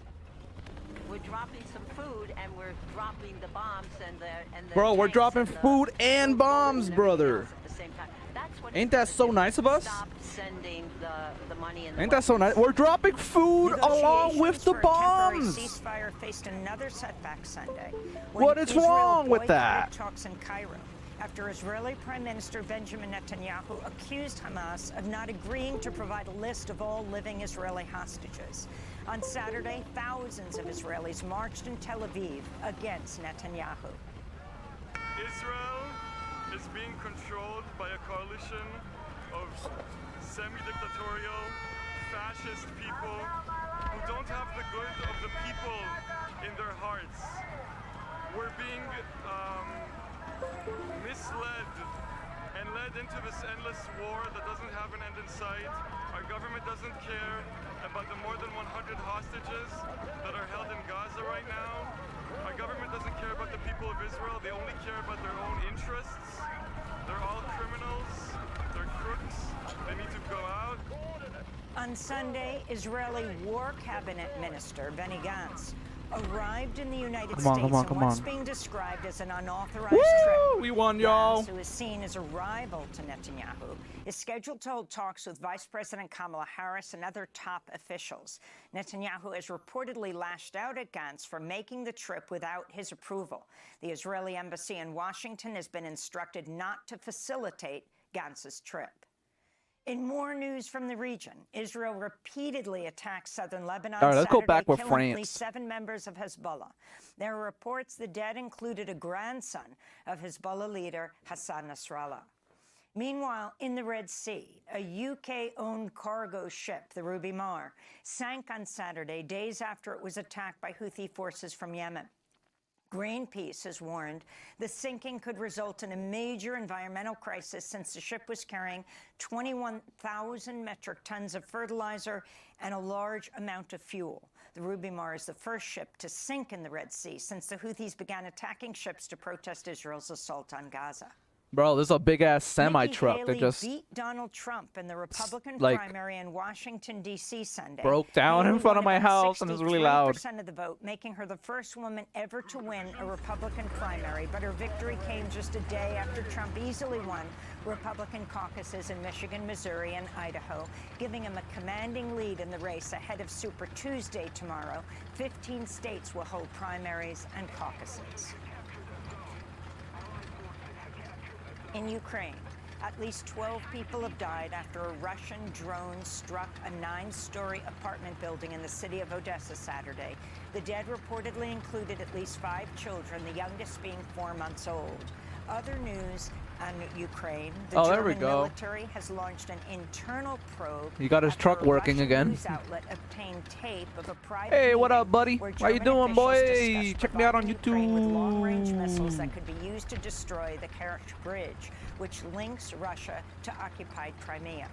We're dropping some food and we're dropping the bombs and the Bro, we're tanks dropping and the food and bombs, everything brother. else at the same time. That's what Ain't that so nice of us? Stop sending the money and Ain't that so nice? We're dropping food along with the bombs. Negotiations for a temporary ceasefire faced another setback Sunday. What is wrong with that? Talks in Cairo after Israeli Prime Minister Benjamin Netanyahu accused Hamas of not agreeing to provide a list of all living Israeli hostages. On Saturday, thousands of Israelis marched in Tel Aviv against Netanyahu. Israel is being controlled by a coalition of semi-dictatorial, fascist people who don't have the good of the people in their hearts. We're being misled and led into this endless war that doesn't have an end in sight. Our government doesn't care about the more than 100 hostages that are held in Gaza right now. Our government doesn't care about the people of Israel. They only care about their own interests. They're all criminals. They're crooks. They need to go out. On Sunday, Israeli War Cabinet Minister Benny Gantz arrived in the United States on what's being described as an unauthorized trip. We won, y'all. Gantz, who is seen as a rival to Netanyahu, is scheduled to hold talks with Vice President Kamala Harris and other top officials. Netanyahu has reportedly lashed out at Gantz for making the trip without his approval. The Israeli embassy in Washington has been instructed not to facilitate Gantz's trip. In more news from the region, Israel repeatedly attacked southern Lebanon. All right, let's go Saturday, back with killing France. At least 7 members of Hezbollah. There are reports the dead included a grandson of Hezbollah leader Hassan Nasrallah. Meanwhile, in the Red Sea, a UK-owned cargo ship, the Ruby Mar, sank on Saturday, days after it was attacked by Houthi forces from Yemen. Greenpeace has warned the sinking could result in a major environmental crisis since the ship was carrying 21,000 metric tons of fertilizer and a large amount of fuel. The Ruby Mar is the first ship to sink in the Red Sea since the Houthis began attacking ships to protest Israel's assault on Gaza. Bro, this is a big ass semi Nikki truck that Haley just beat Donald Trump in the Republican like, primary in Washington, D.C. Sunday. broke down in Haley front of won my about house and it's really loud. 63% of the vote, making her the first woman ever to win a Republican primary. But her victory came just a day after Trump easily won Republican caucuses in Michigan, Missouri, and Idaho, giving him a commanding lead in the race ahead of Super Tuesday tomorrow. 15 states will hold primaries and caucuses. In Ukraine, at least 12 people have died after a Russian drone struck a 9-story apartment building in the city of Odessa Saturday. The dead reportedly included at least 5 children, the youngest being 4 months old. Other news on Ukraine, the German military has launched an internal probe. He got his truck working again. News outlet obtained tape of a private hey, what up, buddy? where How you German doing, boy? officials Check me out on discussed providing Ukraine with long-range YouTube. missiles that could be used to destroy the Kerch Bridge, which links Russia to occupied Crimea.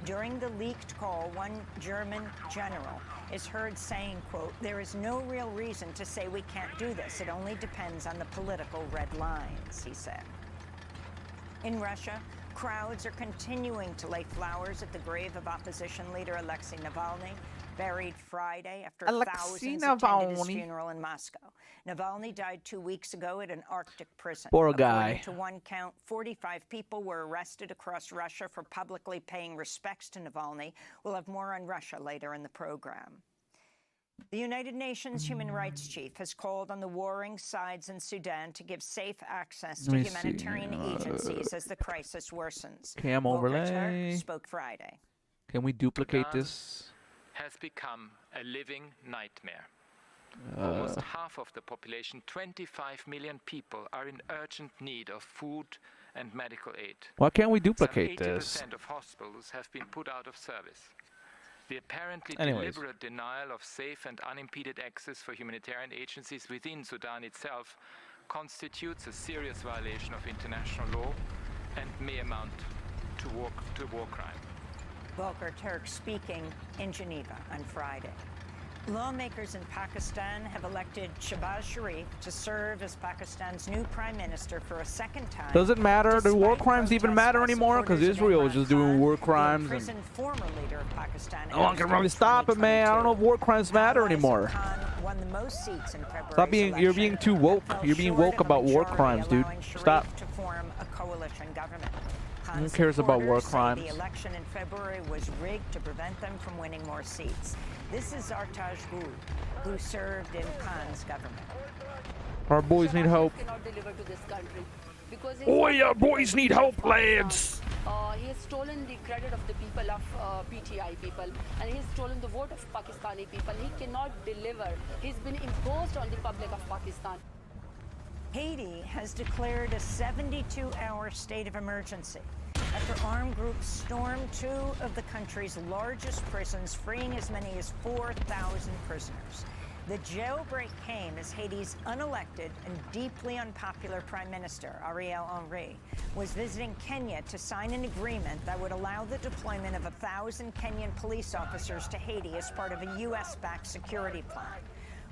During the leaked call, one German general is heard saying, quote, "There is no real reason to say we can't do this. It only depends on the political red lines," he said. In Russia, Crowds are continuing to lay flowers at the grave of opposition leader Alexei Navalny, buried Friday after thousands attended his funeral in Moscow. Navalny died 2 weeks ago at an Arctic prison. Poor guy. According to one count, 45 people were arrested across Russia for publicly paying respects to Navalny. We'll have more on Russia later in the program. The United Nations Human Rights Chief has called on the warring sides in Sudan to give safe access to humanitarian agencies as the crisis worsens. Cam overlay. Spoke Friday. Can we duplicate this? Has become a living nightmare. Almost half of the population, 25 million people, are in urgent need of food and medical aid. Why can't we duplicate Some 80% this? of hospitals have been put out of service. The apparently deliberate denial of safe and unimpeded access for humanitarian agencies within Sudan itself constitutes a serious violation of international law and may amount to war crime. Volker Turk speaking in Geneva on Friday. Lawmakers in Pakistan have elected Shehbaz Sharif to serve as Pakistan's new prime minister for a second time. Does it matter? Do war crimes even matter anymore? Because Israel is just doing war crimes. And former leader of Pakistan. no one can really stop it, man. I don't know if war crimes matter anymore. Won the most seats in February's Stop being. You're being too woke. You're being woke about war crimes, dude. Stop. To form a coalition government. Who cares about war crimes? The election in February was rigged to prevent them from winning more seats. This is Artaj Gul, who served in Khan's government. Our boys need help. Cannot deliver to this country because our boys need help, lads. He has stolen the credit of the people of PTI people, and he has stolen the vote of Pakistani people. He cannot deliver. He's been imposed on the public of Pakistan. Haiti has declared a 72-hour state of emergency after armed groups stormed two of the country's largest prisons, freeing as many as 4,000 prisoners. The jailbreak came as Haiti's unelected and deeply unpopular Prime Minister, Ariel Henry, was visiting Kenya to sign an agreement that would allow the deployment of 1,000 Kenyan police officers to Haiti as part of a U.S.-backed security plan.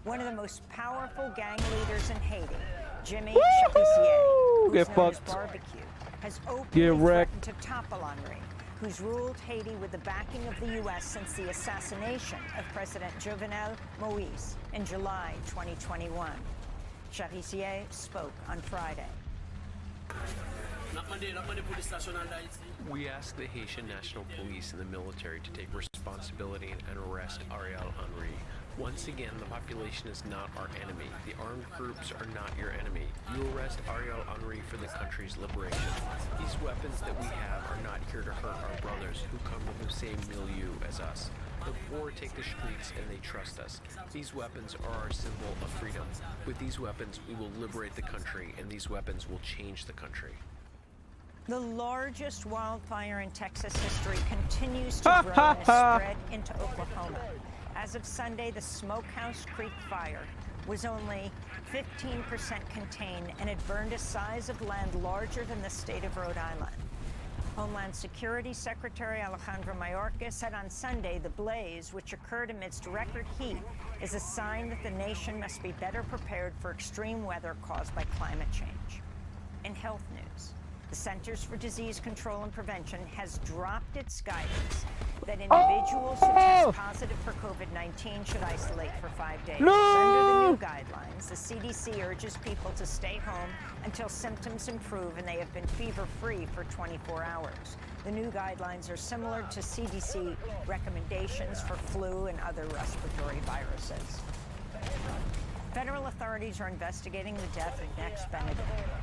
One of the most powerful gang leaders in Haiti, Jimmy Chapisier, who's known as Barbecue, has openly threatened to topple Henry, who's ruled Haiti with the backing of the U.S. since the assassination of President Jovenel Moïse in July 2021. Chapisier spoke on Friday. We ask the Haitian National Police and the military to take responsibility and arrest Ariel Henry. Once again, the population is not our enemy. The armed groups are not your enemy. You arrest Ariel Henry for the country's liberation. These weapons that we have are not here to hurt our brothers who come from the same milieu as us. The poor take the streets and they trust us. These weapons are our symbol of freedom. With these weapons, we will liberate the country, and these weapons will change the country. The largest wildfire in Texas history continues to grow and spread into Oklahoma. As of Sunday, the Smokehouse Creek fire was only 15% contained and had burned a size of land larger than the state of Rhode Island. Homeland Security Secretary Alejandro Mayorkas said on Sunday the blaze, which occurred amidst record heat, is a sign that the nation must be better prepared for extreme weather caused by climate change. In health news, the Centers for Disease Control and Prevention has dropped its guidance that individuals who test positive for COVID-19 should isolate for 5 days. Under the new guidelines, the CDC urges people to stay home until symptoms improve and they have been fever-free for 24 hours. The new guidelines are similar to CDC recommendations for flu and other respiratory viruses. Federal authorities are investigating the death of Nex Benedict,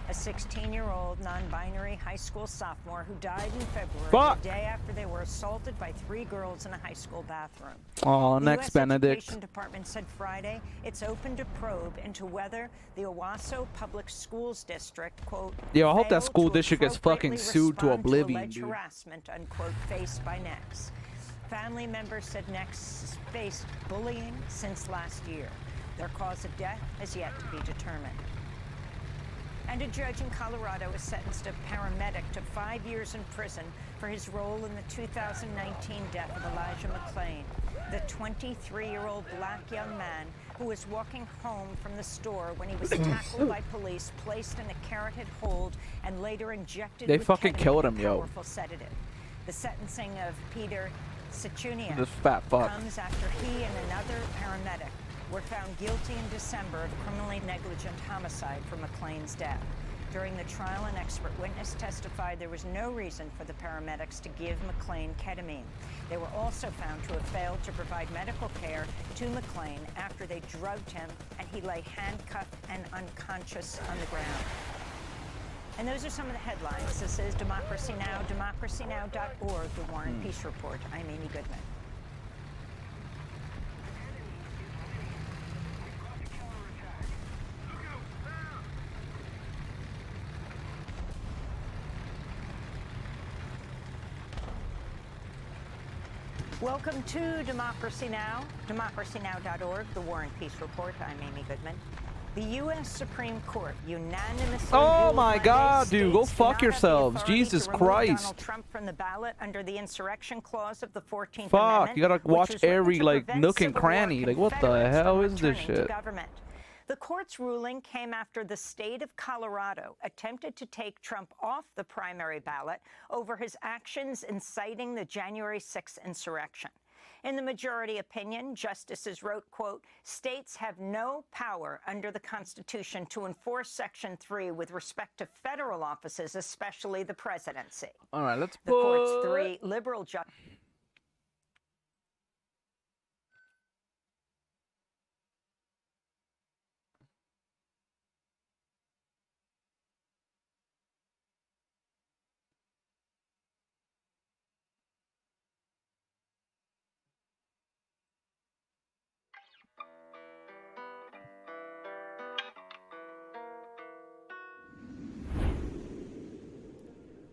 a 16-year-old non-binary high school sophomore who died in February, the day after they were assaulted by 3 girls in a high school bathroom. Oh, the Nex Benedict. The Education Department said Friday it's open to probe into whether the Owasso Public Schools District, quote, yo, I hope that school failed to district gets fucking sued to respond oblivion, alleged dude. harassment, unquote, faced by Nex. Family members said Nex faced bullying since last year. Their cause of death has yet to be determined. And a judge in Colorado has sentenced a paramedic to 5 years in prison for his role in the 2019 death of Elijah McClain, the 23-year-old black young man who was walking home from the store when he was tackled by police, placed in a carotid hold, and later injected They with fucking ketamine, killed him, a yo. powerful sedative. The sentencing of Peter Sachunia This fat fuck. comes after he and another paramedic were found guilty in December of criminally negligent homicide for McLean's death. During the trial, an expert witness testified there was no reason for the paramedics to give McLean ketamine. They were also found to have failed to provide medical care to McLean after they drugged him and he lay handcuffed and unconscious on the ground. And those are some of the headlines. This is Democracy Now!, democracynow.org, The War and Peace Report. I'm Amy Goodman. Welcome to Democracy Now!, democracynow.org, The War and Peace Report. I'm Amy Goodman. The U.S. Supreme Court unanimously Oh my ruled God, Monday dude, go states fuck do not have the yourselves. authority Jesus to remove Christ. Donald Trump from the ballot under the insurrection clause of the 14th Fuck, Amendment, you gotta which watch was written every to like prevent nook and Civil War cranny. Like, what the Confederates hell from is this returning to shit? government. The court's ruling came after the state of Colorado attempted to take Trump off the primary ballot over his actions inciting the January 6th insurrection. In the majority opinion, justices wrote, quote, states have no power under the Constitution to enforce Section 3 with respect to federal offices, especially the presidency. All right, let's The court's three liberal judges.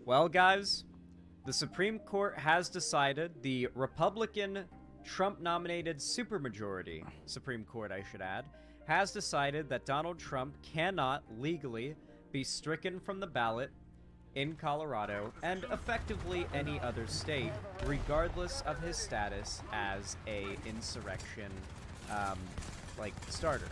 Well, guys, the Supreme Court has decided, the Republican Trump-nominated supermajority Supreme Court, I should add, has decided that Donald Trump cannot legally be stricken from the ballot in Colorado and effectively any other state, regardless of his status as a insurrection, starter.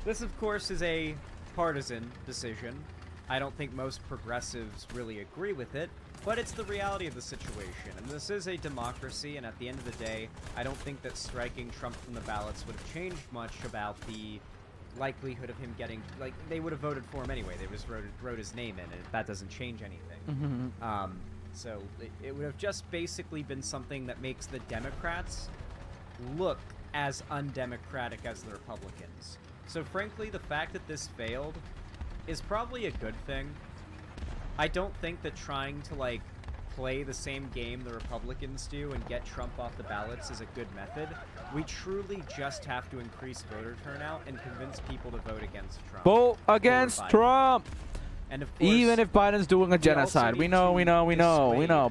This, of course, is a partisan decision. I don't think most progressives really agree with it, but it's the reality of the situation. And this is a democracy, and at the end of the day, I don't think that striking Trump from the ballots would have changed much about the likelihood of him getting, they would have voted for him anyway. They just wrote his name in, and that doesn't change anything. So it would have just basically been something that makes the Democrats look as undemocratic as the Republicans. So frankly, the fact that this failed is probably a good thing. I don't think that trying to, play the same game the Republicans do and get Trump off the ballots is a good method. We truly just have to increase voter turnout and convince people to vote against Trump. Vote against Trump! And of course, even if Biden's doing a genocide. We know,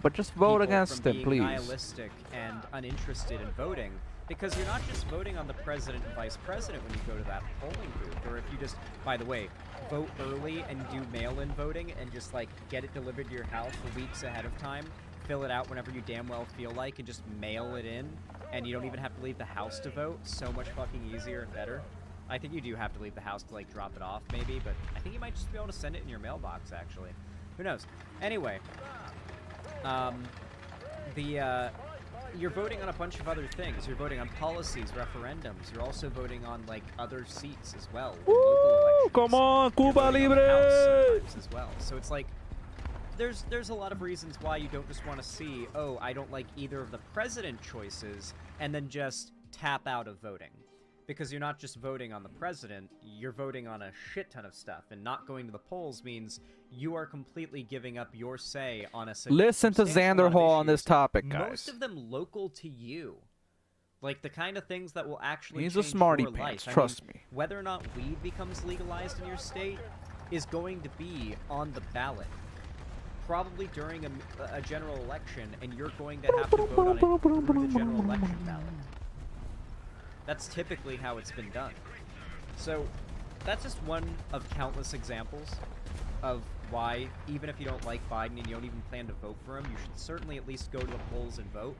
but just vote people against from him, being please. nihilistic and uninterested in voting, because you're not just voting on the president and vice president when you go to that polling booth, or if you just, by the way, vote early and do mail-in voting and just get it delivered to your house weeks ahead of time, fill it out whenever you damn well feel like, and just mail it in, and you don't even have to leave the house to vote. So much fucking easier and better. I think you do have to leave the house to drop it off maybe, but I think you might just be able to send it in your mailbox actually. Who knows? Anyway, you're voting on a bunch of other things. You're voting on policies, referendums. You're also voting on other seats as well. Woo! Come on, Cuba Libre! As well. So it's there's a lot of reasons why you don't just want to see, oh, I don't like either of the president choices, and then just tap out of voting. Because you're not just voting on the president, you're voting on a shit ton of stuff, and not going to the polls means you are completely giving up your say on a Listen to Xander Hall on this topic, guys. Most of them local to you. The kind of things that will actually He's change a smarty your pants, life. trust me. Whether or not weed becomes legalized in your state is going to be on the ballot. Probably during a general election, and you're going to have to vote on it through the general election ballot. That's typically how it's been done. So, that's just one of countless examples of why, even if you don't like Biden and you don't even plan to vote for him, you should certainly at least go to the polls and vote.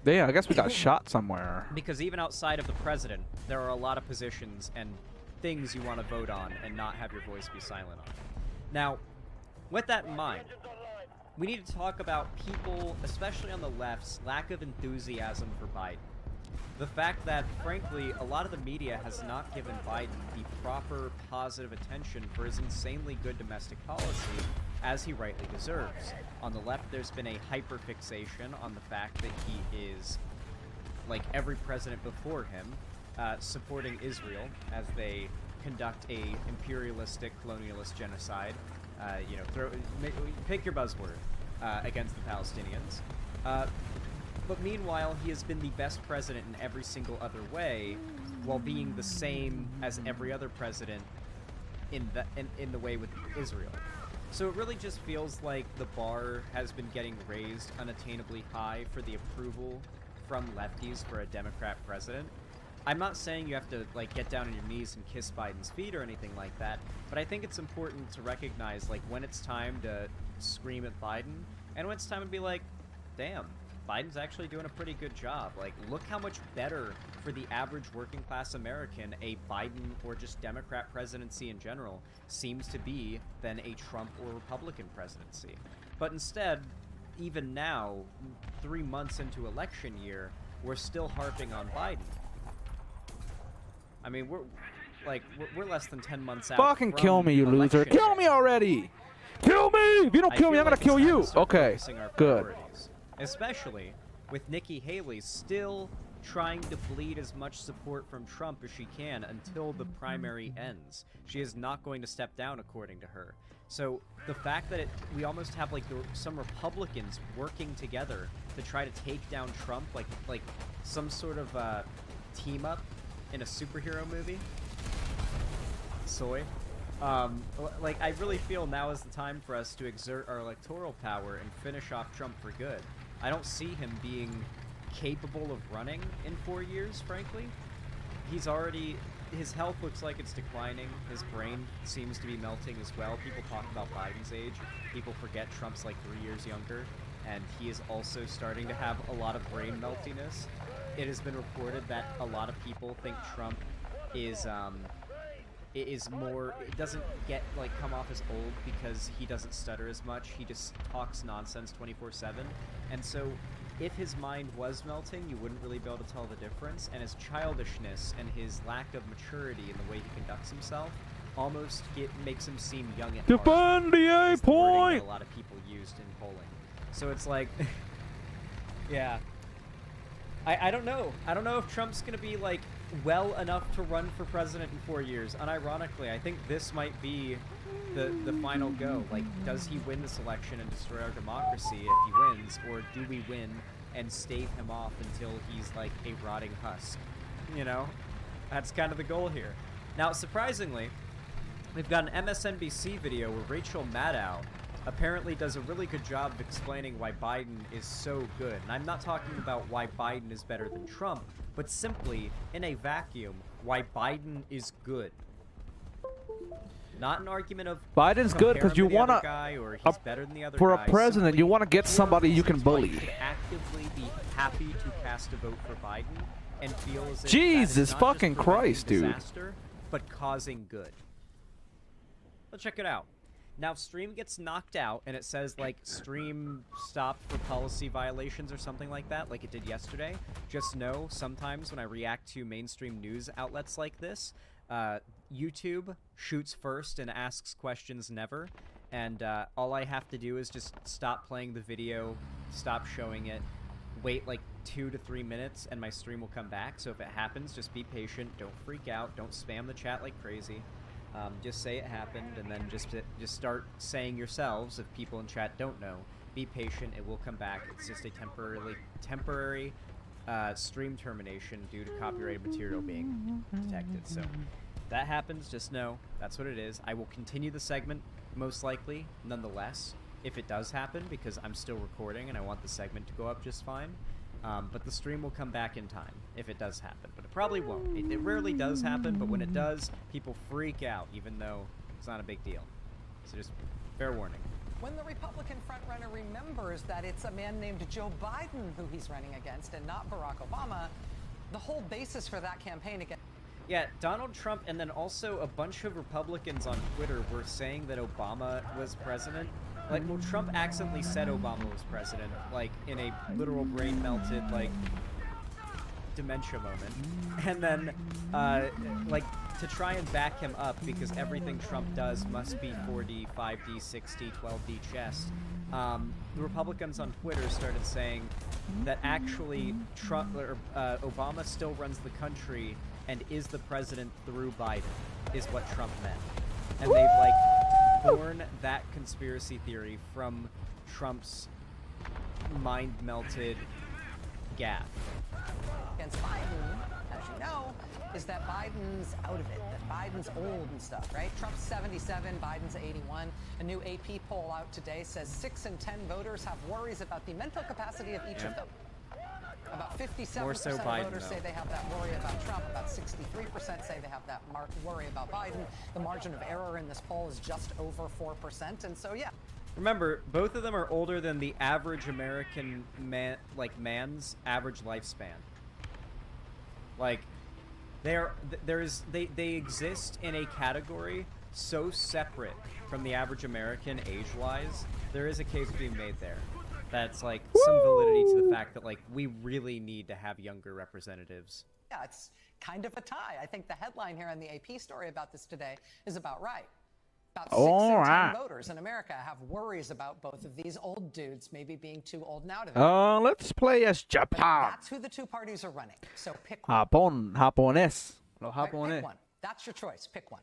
Yeah, I guess we got shot somewhere. Because even outside of the president, there are a lot of positions and things you want to vote on and not have your voice be silent on. Now, with that in mind, we need to talk about people, especially on the left's lack of enthusiasm for Biden. The fact that, frankly, a lot of the media has not given Biden the proper positive attention for his insanely good domestic policy, as he rightly deserves. On the left, there's been a hyperfixation on the fact that he is, like every president before him, supporting Israel as they conduct a imperialistic, colonialist genocide. You know, pick your buzzword against the Palestinians. But meanwhile, he has been the best president in every single other way, while being the same as every other president in the way with Israel. So it really just feels like the bar has been getting raised unattainably high for the approval from lefties for a Democrat president. I'm not saying you have to, like, get down on your knees and kiss Biden's feet or anything like that, but I think it's important to recognize, like, when it's time to scream at Biden, and when it's time to be like, damn, Biden's actually doing a pretty good job. Like, look how much better for the average working class American a Biden or just Democrat presidency in general seems to be than a Trump or Republican presidency. But instead, even now, 3 months into election year, we're still harping on Biden. I mean, we're less than 10 months out. Fucking kill me, you loser. Kill me already! Kill me! If you don't kill me, I'm gonna kill you! Okay, good. Especially with Nikki Haley still trying to bleed as much support from Trump as she can until the primary ends. She is not going to step down, according to her. So the fact that we almost have like some Republicans working together to try to take down Trump, like some sort of team up in a superhero movie. Soy. Like, I really feel now is the time for us to exert our electoral power and finish off Trump for good. I don't see him being capable of running in 4 years, frankly. He's already... His health looks like it's declining. His brain seems to be melting as well. People talk about Biden's age. People forget Trump's like 3 years younger. And he is also starting to have a lot of brain meltiness. It has been reported that a lot of people think Trump is more, it doesn't get, like, come off as old because he doesn't stutter as much. He just talks nonsense 24/7. And so, if his mind was melting, you wouldn't really be able to tell the difference. And his childishness and his lack of maturity in the way he conducts himself almost makes him seem young at heart. Defend the A point! A lot of people used in polling. So it's like, yeah. I don't know. I don't know if Trump's going to be, like, well enough to run for president in 4 years. Unironically, I think this might be the final go. Like, does he win this election and destroy our democracy if he wins, or do we win and stave him off until he's, like, a rotting husk? You know? That's kind of the goal here. Now, surprisingly, we've got an MSNBC video where Rachel Maddow apparently does a really good job of explaining why Biden is so good. And I'm not talking about why Biden is better than Trump, but simply, in a vacuum, why Biden is good. Not an argument of Biden's good because you want to, for a president, you want to get somebody you can bully. Actively be happy to cast a vote for Biden and feel as if Jesus fucking Christ, dude. Disaster, but causing good. Let's check it out. Now, stream gets knocked out, and it says, like, stream stopped for policy violations or something like that, like it did yesterday. Just know, sometimes when I react to mainstream news outlets like this, YouTube shoots first and asks questions never, and all I have to do is just stop playing the video, stop showing it, wait like 2 to 3 minutes, and my stream will come back. So if it happens, just be patient, don't freak out, don't spam the chat like crazy. Just say it happened, and then just start saying yourselves, if people in chat don't know, be patient, it will come back. It's just a temporary stream termination due to copyrighted material being detected. So if that happens, just know that's what it is. I will continue the segment, most likely, nonetheless, if it does happen, because I'm still recording and I want the segment to go up just fine. But the stream will come back in time, if it does happen. But it probably won't. It rarely does happen, but when it does, people freak out, even though it's not a big deal. So just fair warning. when the Republican frontrunner remembers that it's a man named Joe Biden who he's running against and not Barack Obama, the whole basis for that campaign again. Yeah, Donald Trump and then also a bunch of Republicans on Twitter were saying that Obama was president. Like, well, Trump accidentally said Obama was president, like, in a literal brain-melted, like, dementia moment. And then, like, to try and back him up, because everything Trump does must be 4D, 5D, 6D, 12D chess, the Republicans on Twitter started saying that actually Trump, or, Obama still runs the country and is the president through Biden, is what Trump meant. And they've, like, born that conspiracy theory from Trump's mind-melted gaffe. Against Biden, as you know, is that Biden's out of it, that Biden's old and stuff, right? Trump's 77, Biden's 81. A new AP poll out today says 6 in 10 voters have worries about the mental capacity of each of them. About 57% More so of Biden, voters say they have that worry about Trump. About 63% say they have that worry about Biden. The margin of error in this poll is just over 4%. And so, yeah. Remember, both of them are older than the average American man, like, man's average lifespan. Like, they exist in a category so separate from the average American age-wise. There is a case being made there. That's, like, some validity to the fact that, like, we really need to have younger representatives. Yeah, it's kind of a tie. I think the headline here on the AP story about this today is about right. About 6 in 10 voters in America have worries about both of these old dudes maybe being too old now to vote. Let's play as Japan. That's who the two parties are running. So pick one. Japones. Pick one. That's your choice. Pick one.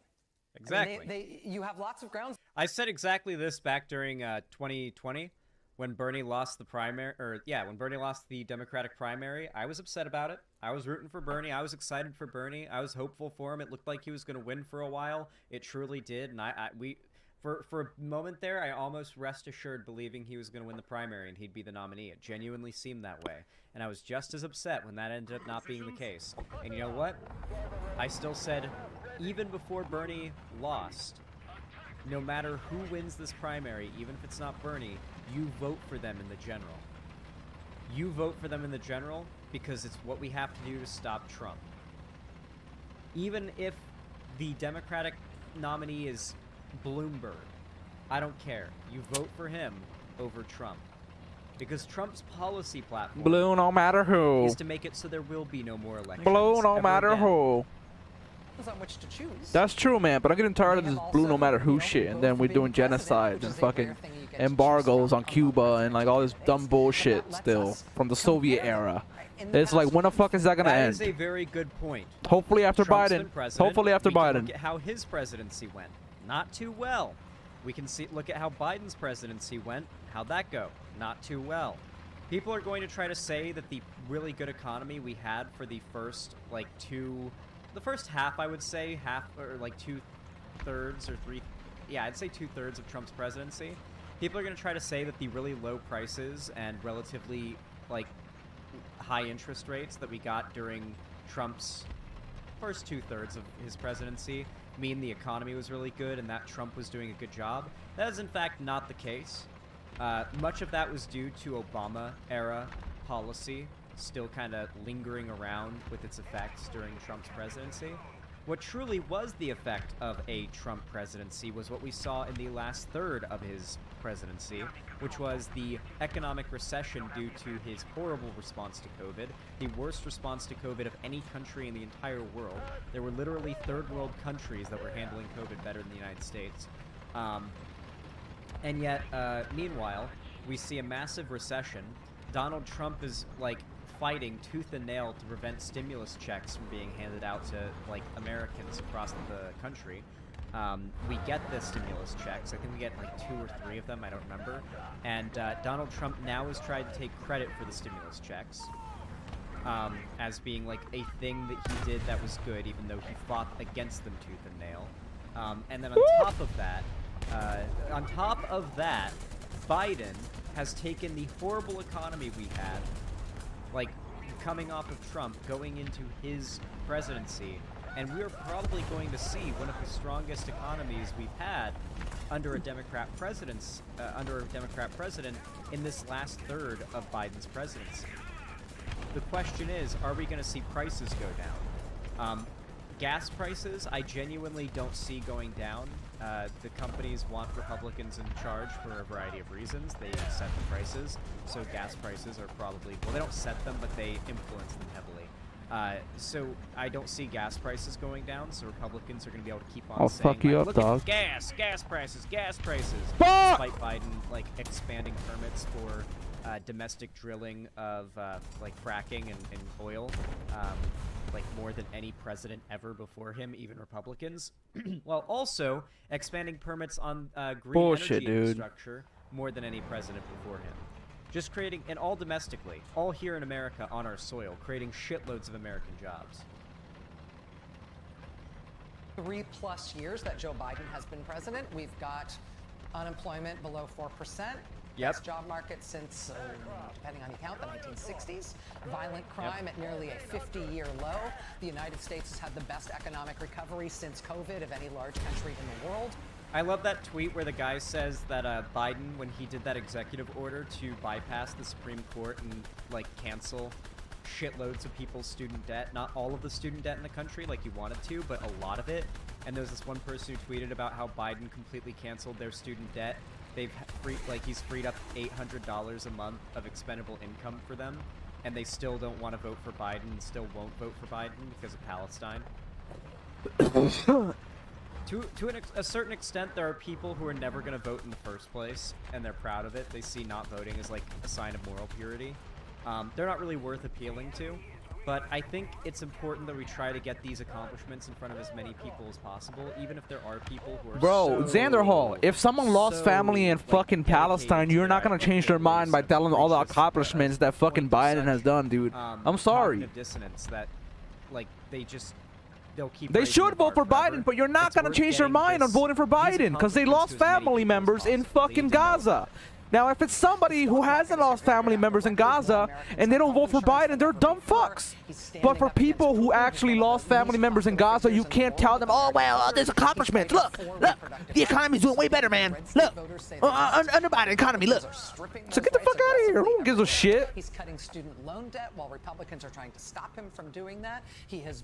Exactly. I mean, you have lots of grounds. I said exactly this back during 2020 when Bernie lost the primary, when Bernie lost the Democratic primary. I was upset about it. I was rooting for Bernie. I was excited for Bernie. I was hopeful for him. It looked like he was going to win for a while. It truly did. And for a moment there, I almost rest assured believing he was going to win the primary and he'd be the nominee. It genuinely seemed that way. And I was just as upset when that ended up not being the case. And you know what? I still said, even before Bernie lost, no matter who wins this primary, even if it's not Bernie, you vote for them in the general. You vote for them in the general because it's what we have to do to stop Trump. Even if the Democratic nominee is Bloomberg, I don't care. You vote for him over Trump. Because Trump's policy platform Blue no matter who. is to make it so there will be no more elections. Blue no matter again. who. On which to choose. That's true, man, but I'm getting tired of this blue no matter who shit, and then we're doing genocide and fucking embargoes on Cuba and like all this dumb bullshit still from the Soviet era. It's like, when the fuck is that gonna end? That is a very good point. Hopefully after Trump's Biden. been president. Hopefully after We can Biden. Look at how his presidency went. Not too well. We can look at how Biden's presidency went. How'd that go? Not too well. People are going to try to say that the really good economy we had for the first, like, the first half, I would say, or like 2/3 or 3, yeah, I'd say 2/3 of Trump's presidency. People are going to try to say that the really low prices and relatively, like, high interest rates that we got during Trump's first 2/3 of his presidency mean the economy was really good and that Trump was doing a good job. That is, in fact, not the case. Much of that was due to Obama-era policy still kind of lingering around with its effects during Trump's presidency. What truly was the effect of a Trump presidency was what we saw in the last third of his presidency, which was the economic recession due to his horrible response to COVID, the worst response to COVID of any country in the entire world. There were literally third world countries that were handling COVID better than the United States. And yet, meanwhile, we see a massive recession. Donald Trump is, like, fighting tooth and nail to prevent stimulus checks from being handed out to, like, Americans across the country. We get the stimulus checks. I think we get like 2 or 3 of them. I don't remember. And Donald Trump now has tried to take credit for the stimulus checks as being like a thing that he did that was good, even though he fought against them tooth and nail. And then on top of that, Biden has taken the horrible economy we had, like coming off of Trump, going into his presidency, And we are probably going to see one of the strongest economies we've had under a Democrat president in this last third of Biden's presidency. The question is, are we going to see prices go down? Gas prices, I genuinely don't see going down. The companies want Republicans in charge for a variety of reasons. They set the prices, so gas prices are probably, well, they don't set them, but they influence them heavily. So I don't see gas prices going down, so Republicans are going to be able to keep on I'll saying, fuck you like, up, look dog. at gas prices, Fuck! despite Biden, like, expanding permits for domestic drilling of, like, fracking and oil, like, more than any president ever before him, even Republicans, while also expanding permits on green energy infrastructure more than any president before him. Just creating, and all domestically, all here in America on our soil, creating shitloads of American jobs. 3+ years that Joe Biden has been president, we've got unemployment below 4%. Yep. Best job market since, depending on you count, the 1960s. Violent crime at nearly a 50-year low. The United States has had the best economic recovery since COVID of any large country in the world. I love that tweet where the guy says that Biden, when he did that executive order to bypass the Supreme Court and, like, cancel shitloads of people's student debt, not all of the student debt in the country like he wanted to, but a lot of it. And there's this one person who tweeted about how Biden completely canceled their student debt. They've he's freed up $800 a month of expendable income for them, and they still don't want to vote for Biden and still won't vote for Biden because of Palestine. To a certain extent, there are people who are never going to vote in the first place, and they're proud of it. They see not voting as, like, a sign of moral purity. They're not really worth appealing to, but I think it's important that we try to get these accomplishments in front of as many people as possible, even if there are people who are Bro, Xander Hall, if someone lost family in fucking Palestine, you're not going to change their mind by telling them all the accomplishments that fucking Biden has done, dude. I'm sorry. Cognitive dissonance that, like, They should vote for Biden, but you're not going to change their mind on voting for Biden because they lost family members in fucking Gaza. Now, if it's somebody who hasn't lost family members in Gaza and they don't vote for Biden, they're dumb fucks. But for people who actually lost family members in Gaza, you can't tell them, oh, well, there's accomplishments. Look, the economy's doing way better, man. Look, under Biden economy, look. So get the fuck out of here. Who gives a shit? He's cutting student loan debt while Republicans are trying to stop him from doing that. He has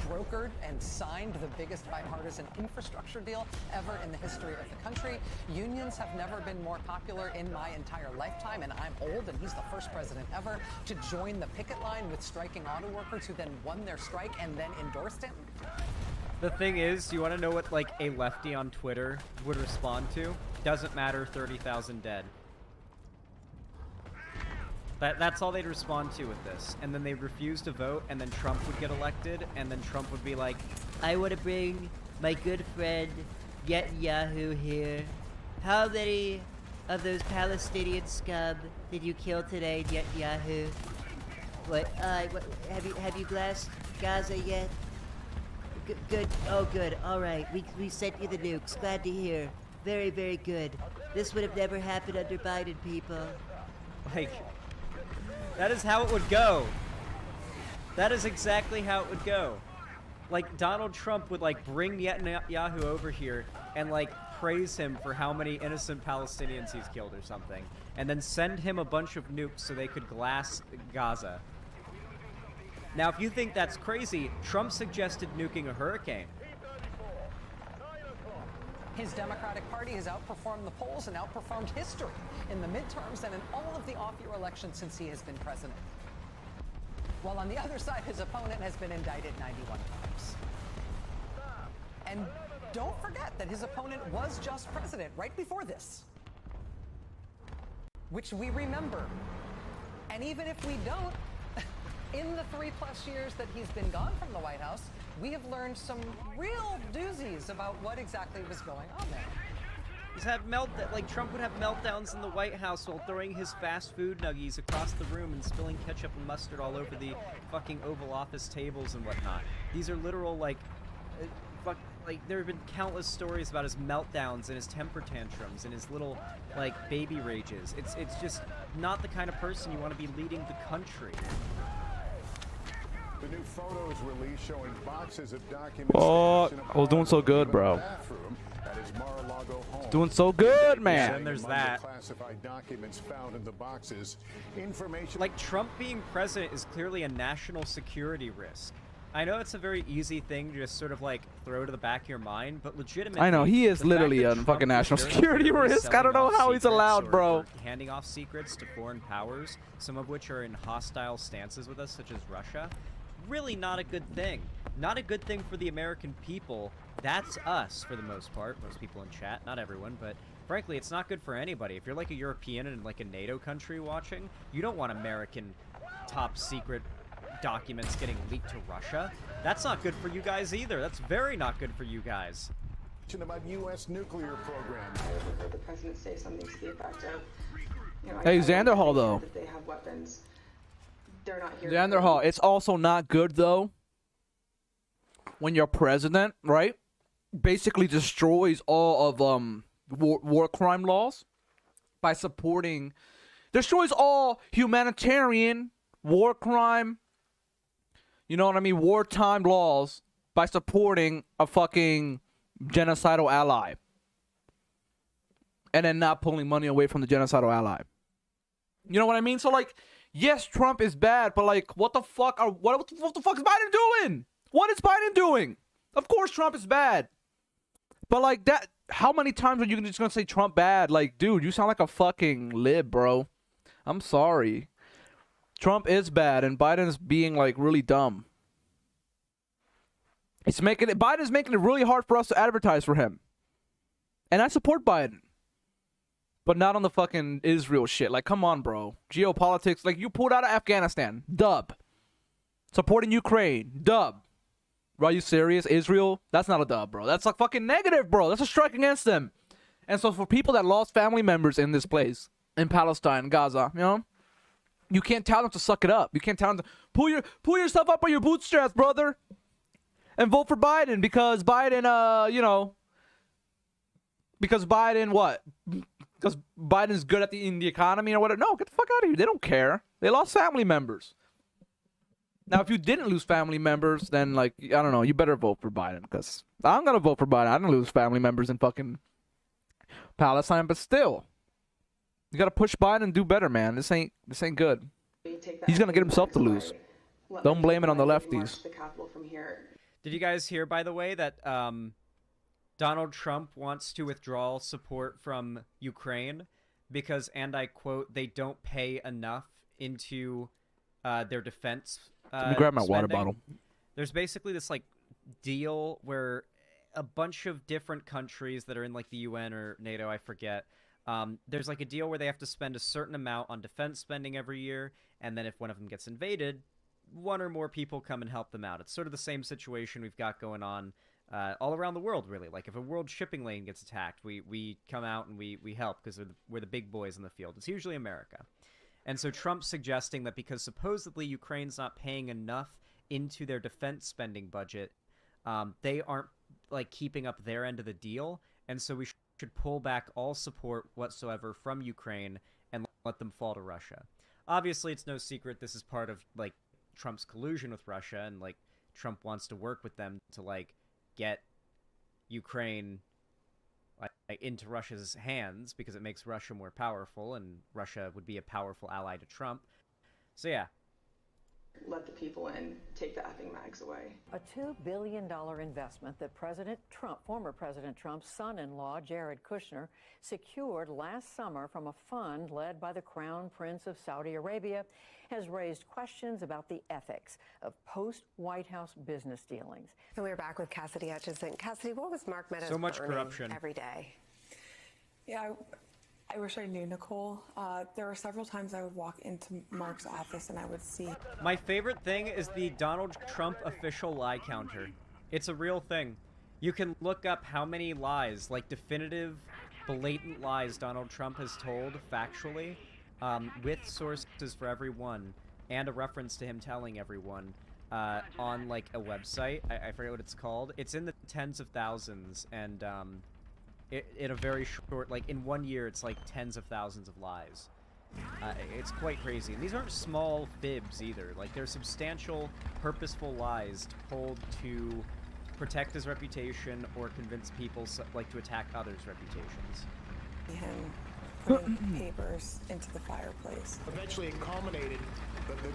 brokered and signed the biggest bipartisan infrastructure deal ever in the history of the country. Unions have never been more popular in my entire lifetime, and I'm old, and he's the first president ever to join the picket line with striking auto workers who then won their strike and then endorsed him. The thing is, you want to know what, like, a lefty on Twitter would respond to? Doesn't matter, 30,000 dead. That's all they'd respond to with this. And then they'd refuse to vote, and then Trump would get elected, and then Trump would be like, I want to bring my good friend Netanyahu here. How many of those Palestinian scum did you kill today, Netanyahu? What, have you glassed Gaza yet? Good, oh good, alright, we sent you the nukes, glad to hear. Very, very good. This would have never happened under Biden, people. Like, that is how it would go. That is exactly how it would go. Like, Donald Trump would, like, bring Netanyahu over here and, like, praise him for how many innocent Palestinians he's killed or something, and then send him a bunch of nukes so they could glass Gaza. Now, if you think that's crazy, Trump suggested nuking a hurricane. His Democratic Party has outperformed the polls and outperformed history in the midterms and in all of the off-year elections since he has been president. While on the other side, his opponent has been indicted 91 times. And don't forget that his opponent was just president right before this, which we remember. And even if we don't, in the 3+ years that he's been gone from the White House, we have learned some real doozies about what exactly was going on there. He's had Trump would have meltdowns in the White House while throwing his fast food nuggies across the room and spilling ketchup and mustard all over the fucking Oval Office tables and whatnot. These are literal, like, there have been countless stories about his meltdowns and his temper tantrums and his little, like, baby rages. It's just not the kind of person you want to be leading the country. The new photos released showing boxes of documents. Oh, I was doing so good, bro. Doing so good, man. And there's that. Classified documents found in the boxes. Information. Like, Trump being president is clearly a national security risk. I know it's a very easy thing to just sort of like throw to the back of your mind, but legitimately, I know he is literally a fucking national security risk. I don't know how he's allowed, bro. Handing off secrets to foreign powers, some of which are in hostile stances with us, such as Russia. Really not a good thing. Not a good thing for the American people. That's us, for the most part. Most people in chat, not everyone, but frankly, it's not good for anybody. If you're like a European and like a NATO country watching, you don't want American top secret documents getting leaked to Russia. That's not good for you guys either. That's very not good for you guys. About U.S. nuclear program. I heard the president say something to the effect of, you know, Hey, Xander Hall, though. that they have weapons. They're not here. Xander Hall, it's also not good, though, when your president, right, basically destroys all of war crime laws by supporting, destroys all humanitarian war crime, you know what I mean, wartime laws by supporting a fucking genocidal ally. And then not pulling money away from the genocidal ally. You know what I mean? So, like, yes, Trump is bad, but, like, what the fuck what the fuck is Biden doing? What is Biden doing? Of course Trump is bad. But, like, that, how many times are you just gonna say Trump bad? Like, dude, you sound like a fucking lib, bro. I'm sorry. Trump is bad, and Biden's being, like, really dumb. Biden's making it really hard for us to advertise for him. And I support Biden. But not on the fucking Israel shit. Like, come on, bro. Geopolitics. Like, you pulled out of Afghanistan. Dub. Supporting Ukraine. Dub. Are you serious? Israel? That's not a dub, bro. That's a fucking negative, bro. That's a strike against them. And so for people that lost family members in this place, in Palestine, Gaza, you know, you can't tell them to suck it up. You can't tell them to pull yourself up by your bootstraps, brother. And vote for Biden because Biden, you know, because Biden what? Because Biden's good in the economy or whatever. No, get the fuck out of here. They don't care. They lost family members. Now, if you didn't lose family members, then, like, I don't know, you better vote for Biden because I'm going to vote for Biden. I didn't lose family members in fucking Palestine, but still. You got to push Biden and do better, man. This ain't good. He's going to get himself to lose. Don't blame it on the lefties. Did you guys hear, by the way, that Donald Trump wants to withdraw support from Ukraine because, and I quote, they don't pay enough into their defense Let me grab my water spending. bottle. There's basically this, like, deal where a bunch of different countries that are in, like, the UN or NATO, I forget, there's, like, a deal where they have to spend a certain amount on defense spending every year, and then if one of them gets invaded, one or more people come and help them out. It's sort of the same situation we've got going on all around the world, really. Like, if a world shipping lane gets attacked, we come out and we help because we're the big boys in the field. It's usually America. And so Trump's suggesting that because supposedly Ukraine's not paying enough into their defense spending budget, they aren't, like, keeping up their end of the deal, and so we should pull back all support whatsoever from Ukraine and let them fall to Russia. Obviously, it's no secret this is part of, like, Trump's collusion with Russia, and, like, Trump wants to work with them to, like, get Ukraine, like, into Russia's hands because it makes Russia more powerful, and Russia would be a powerful ally to Trump. So, yeah. Let the people in, take the effing mags away. A $2 billion investment that former President Trump's son-in-law, Jared Kushner, secured last summer from a fund led by the Crown Prince of Saudi Arabia has raised questions about the ethics of post-White House business dealings. And we're back with Cassidy Hutchinson. Cassidy, what was Mark Meadows so much burning corruption every day? Yeah, I wish I knew Nicole. There were several times I would walk into Mark's office and I would see. My favorite thing is the Donald Trump official lie counter. It's a real thing. You can look up how many lies, like definitive, blatant lies Donald Trump has told factually, with sources for every one, and a reference to him telling everyone on, like, a website. I forget what it's called. It's in the tens of thousands, and in a very short, like, in 1 year, it's like tens of thousands of lies. It's quite crazy. And these aren't small fibs either. Like, they're substantial, purposeful lies told to protect his reputation or convince people, like, to attack others' reputations. Him putting papers into the fireplace. Eventually it culminated,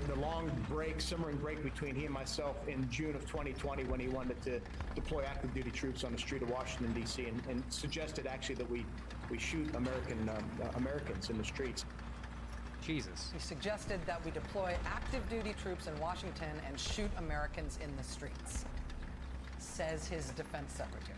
the long break, simmering break between he and myself in June of 2020 when he wanted to deploy active duty troops on the street of Washington, D.C. and suggested actually that we shoot Americans in the streets. Jesus. He suggested that we deploy active duty troops in Washington and shoot Americans in the streets, says his defense secretary.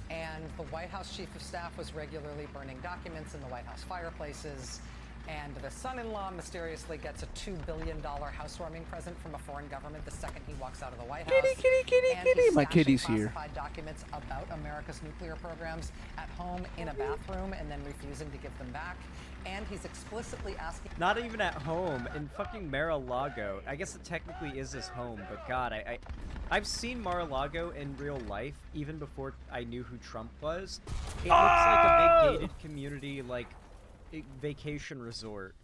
And the White House chief of staff was regularly burning documents in the White House fireplaces. And the son-in-law mysteriously gets a $2 billion housewarming present from a foreign government the second he walks out of the White House. Kitty. My kitty's here. Classified documents about America's nuclear programs at home in a bathroom and then refusing to give them back. And he's explicitly asking... Not even at home, in fucking Mar-a-Lago. I guess it technically is his home, but God, I've seen Mar-a-Lago in real life, even before I knew who Trump was. It looks like a big gated community, like, vacation resort.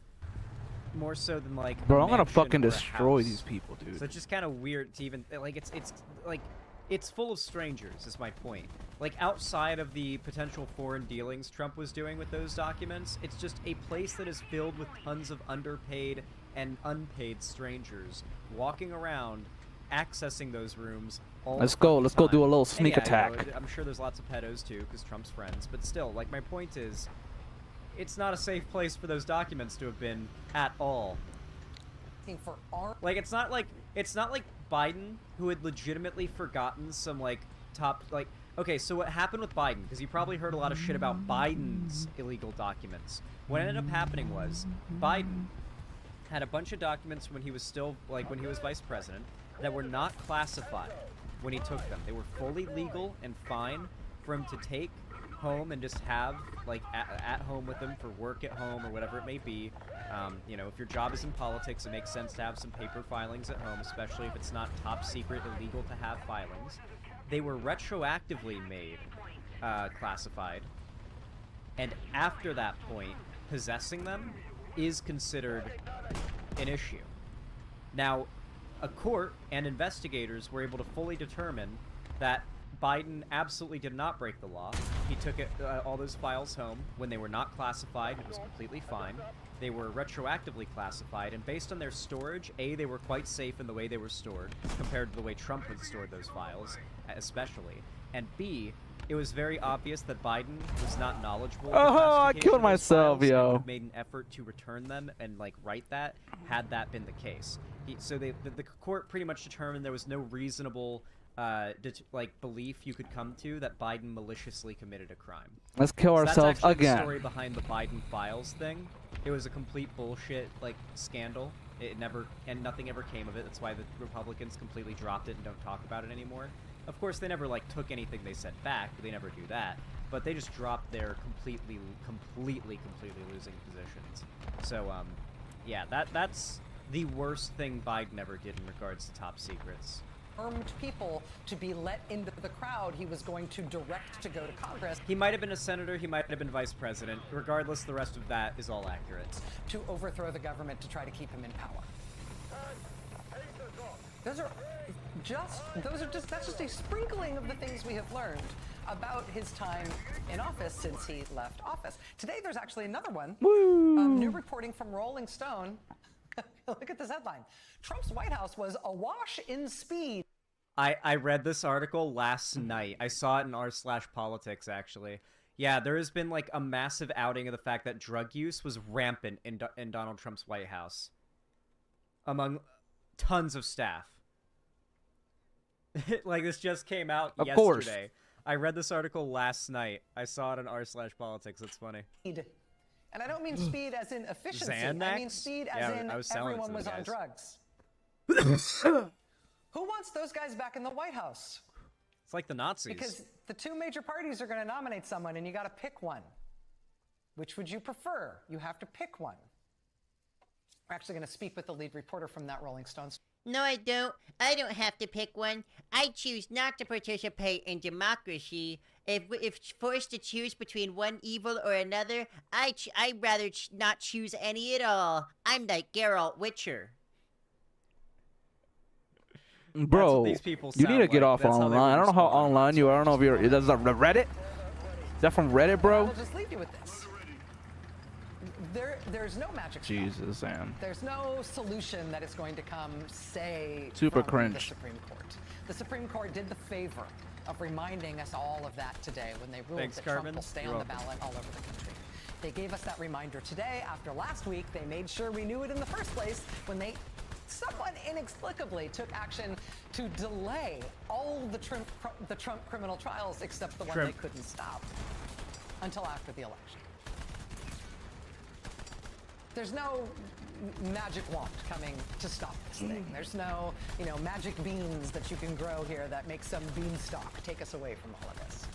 More so than, like, bro, I'm gonna fucking or a destroy house. these people, dude. So it's just kind of weird to even, like, it's full of strangers, is my point. Like, outside of the potential foreign dealings Trump was doing with those documents, it's just a place that is filled with tons of underpaid and unpaid strangers walking around, accessing those rooms all Let's go do a little And sneak yeah, attack. You know, I'm sure there's lots of pedos too, because Trump's friends, but still, like, my point is, it's not a safe place for those documents to have been at all. For our... Like, it's not like Biden, who had legitimately forgotten some, like, top, like, okay, so what happened with Biden, because you probably heard a lot of shit about Biden's illegal documents. What ended up happening was, Biden had a bunch of documents when he was still, like, when he was vice president, that were not classified when he took them. They were fully legal and fine for him to take home and just have, like, at home with him for work at home or whatever it may be. You know, if your job is in politics, it makes sense to have some paper filings at home, especially if it's not top secret illegal to have filings. They were retroactively made classified, and after that point, possessing them is considered an issue. Now, a court and investigators were able to fully determine that Biden absolutely did not break the law. He took all those files home when they were not classified. It was completely fine. They were retroactively classified, and based on their storage, A, they were quite safe in the way they were stored, compared to the way Trump had stored those files, especially. And B, it was very obvious that Biden was not knowledgeable. Oh, I killed myself, yo. Would have made an effort to return them and, like, write that, had that been the case. So the court pretty much determined there was no reasonable belief you could come to that Biden maliciously committed a crime. Let's kill ourselves that's actually again. The story behind the Biden files thing. It was a complete bullshit, like, scandal. Nothing ever came of it. That's why the Republicans completely dropped it and don't talk about it anymore. Of course, they never, like, took anything they said back, but they never do that. But they just dropped their completely losing positions. So, yeah, that's the worst thing Biden ever did in regards to top secrets. Armed people to be let into the crowd he was going to direct to go to Congress. He might have been a senator, he might have been vice president. Regardless, the rest of that is all accurate. To overthrow the government to try to keep him in power. That's just a sprinkling of the things we have learned about his time in office since he left office. Today there's actually another one. New reporting from Rolling Stone. Look at this headline. Trump's White House was awash in speed. I read this article last night. I saw it in r/politics, actually. Yeah, there has been, like, a massive outing of the fact that drug use was rampant in Donald Trump's White House. Among tons of staff. Like, this just came out yesterday. Course. I read this article last night. I saw it in r/politics. It's funny. And I don't mean speed as in efficiency. Xanax? I mean speed as in everyone was on drugs. Who wants those guys back in the White House? It's like the Nazis. Because the two major parties are going to nominate someone, and you got to pick one. Which would you prefer? You have to pick one. We're actually going to speak with the lead reporter from that Rolling Stone. No, I don't. I don't have to pick one. I choose not to participate in democracy. If forced to choose between one evil or another, I'd rather not choose any at all. I'm like Geralt Witcher. Bro, these people you need to sound get like. off That's how online. they would I don't know how respond. online you are. I don't know if you're. Is that Reddit? Is that from Reddit, bro? I'll just leave you with this. There's no magic. Jesus, Sam. There's no solution that is going to come, say, Super from cringe. the Supreme Court. The Supreme Court did the favor of reminding us all of that today when they ruled Thanks, that Carmen. Trump will stay You're on the welcome. ballot all over the country. They gave us that reminder today after last week. They made sure we knew it in the first place when they somewhat inexplicably took action to delay all the Trump criminal trials except the one they couldn't stop until after the election. There's no magic wand coming to stop this thing. There's no, magic beans that you can grow here that make some beanstalk take us away from all of this.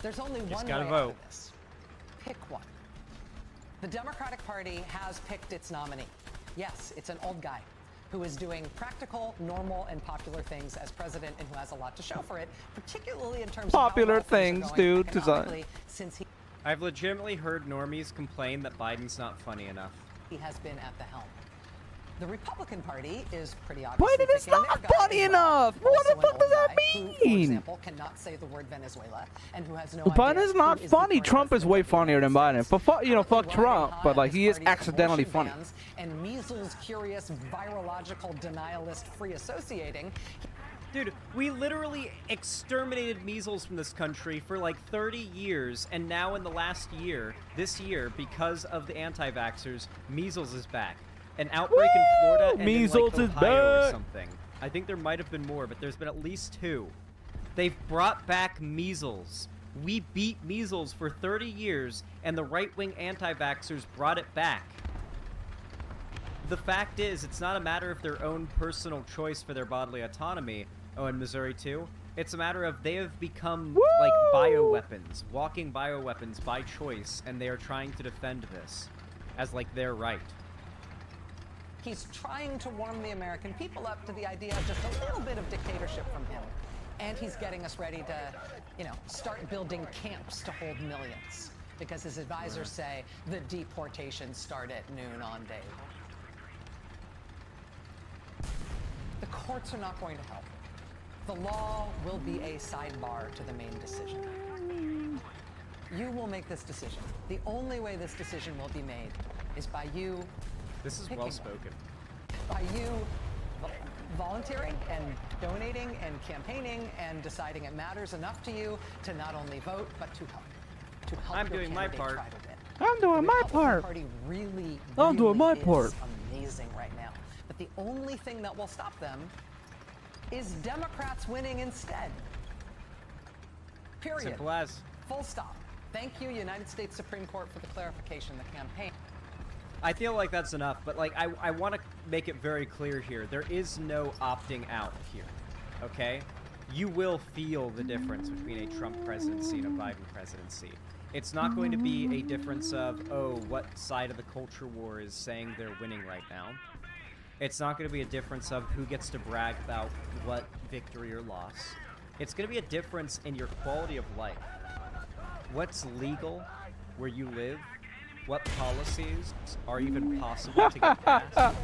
There's only one way out of this. Pick one. The Democratic Party has picked its nominee. Yes, it's an old guy who is doing practical, normal, and popular things as president and who has a lot to show for it, particularly in terms Popular of how well things, are dude. going economically, since I've legitimately heard normies complain that Biden's not funny enough. he has been at the helm. The Republican Party is pretty obvious. Biden is not funny enough. What the fuck does that Who, for mean? example, cannot say the word Venezuela and who has no Biden idea is not who funny. Trump is way funnier than Biden. But fuck Trump. But like he is accidentally funny. And measles curious virological denialist free associating. Dude, we literally exterminated measles from this country for like 30 years, and now in the last year, this year, because of the anti-vaxxers, measles is back. An outbreak in Florida and Measles in, like, is Ohio or back. something. I think there might have been more, but there's been at least 2. They've brought back measles. We beat measles for 30 years, and the right-wing anti-vaxxers brought it back. The fact is, it's not a matter of their own personal choice for their bodily autonomy. Oh, in Missouri too? It's a matter of they have become like bioweapons, walking bioweapons by choice, and they are trying to defend this as like their right. He's trying to warm the American people up to the idea of just a little bit of dictatorship from him. And he's getting us ready to, start building camps to hold millions. Because his advisors say the deportations start at noon on day 1. The courts are not going to help. The law will be a sidebar to the main decision. You will make this decision. The only way this decision will be made is by you. This is well spoken. By you volunteering and donating and campaigning and deciding it matters enough to you to not only vote but to help. To help I'm your doing my candidate part. try to win. I'm doing my part. Party really, I'm doing my is part. Amazing right now. But the only thing that will stop them is Democrats winning instead. Period. Simple as. Full stop. Thank you, United States Supreme Court, for the clarification. The campaign. I feel like that's enough, but like I want to make it very clear here. There is no opting out here, okay? You will feel the difference between a Trump presidency and a Biden presidency. It's not going to be a difference of, oh, what side of the culture war is saying they're winning right now. It's not going to be a difference of who gets to brag about what victory or loss. It's going to be a difference in your quality of life. What's legal where you live? What policies are even possible to get passed?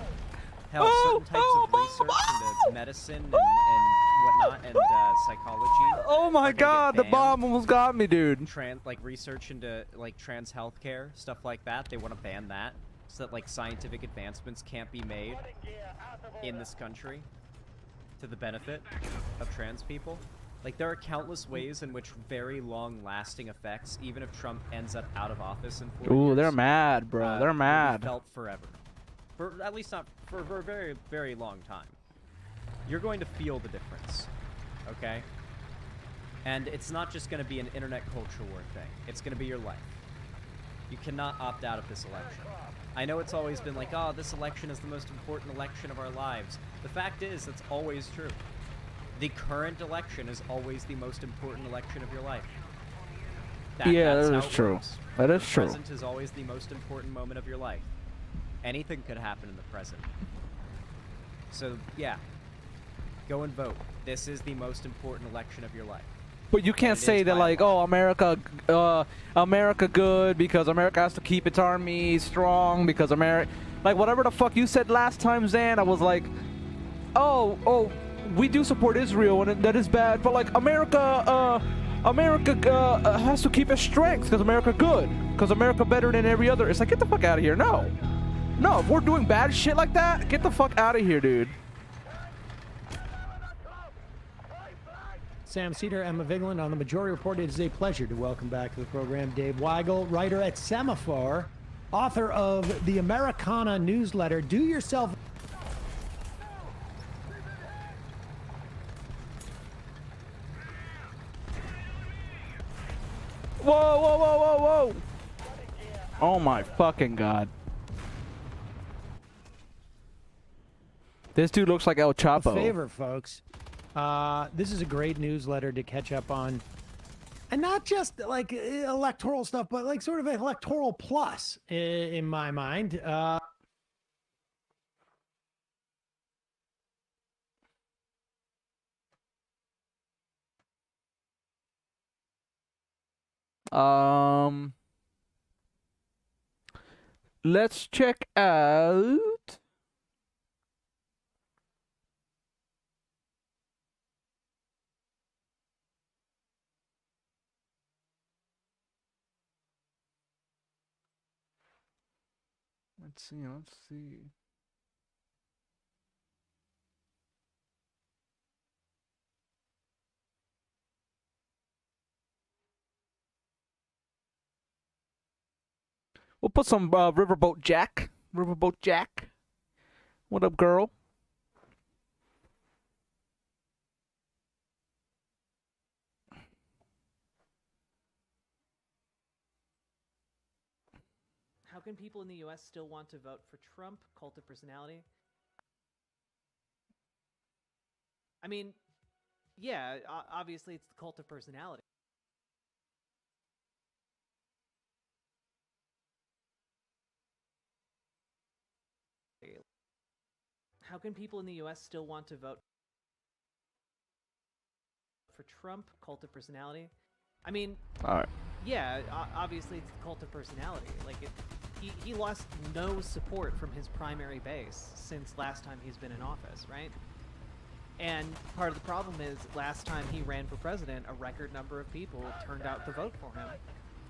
Hell, certain types of research into medicine and whatnot and psychology. Oh my god, the bomb almost got me, dude. Like research into like trans healthcare, stuff like that. They want to ban that so that like scientific advancements can't be made in this country to the benefit of trans people. Like, there are countless ways in which very long-lasting effects, even if Trump ends up out of office in 4 years. Ooh, they're mad, bro. They're will be mad. felt forever. For at least not for a very, very long time. You're going to feel the difference, okay? And it's not just going to be an internet culture war thing. It's going to be your life. You cannot opt out of this election. I know it's always been like, oh, this election is the most important election of our lives. The fact is, that's always true. The current election is always the most important election of your life. Yeah, that's that how is it true. works. That is The true. present is always the most important moment of your life. Anything could happen in the present. So, yeah, Go and vote. This is the most important election of your life. But you can't say that like, oh, America good because America has to keep its army strong because America, like whatever the fuck you said last time, Zan. I was like, oh, we do support Israel and that is bad, but like America has to keep its strength because America good, because America better than every other. It's like, get the fuck out of here. No, if we're doing bad shit like that, get the fuck out of here, dude. Sam Cedar, Emma Vigland on the Majority Report. It is a pleasure to welcome back to the program Dave Weigel, writer at Semaphore, author of the Americana newsletter. Do yourself... Whoa. Oh my fucking god. This dude looks like El Chapo. A favor, folks. This is a great newsletter to catch up on. And not just like electoral stuff, but like sort of an electoral plus in my mind. Let's check out. Let's see. We'll put some Riverboat Jack. What up, girl? How can people in the U.S. still want to vote for Trump? Cult of personality? I mean, yeah, obviously it's the cult of personality. How can people in the U.S. still want to vote for Trump? Cult of personality? I mean, all right. Yeah, obviously it's the cult of personality. Like, he lost no support from his primary base since last time he's been in office, right? And part of the problem is last time he ran for president, a record number of people turned out to vote for him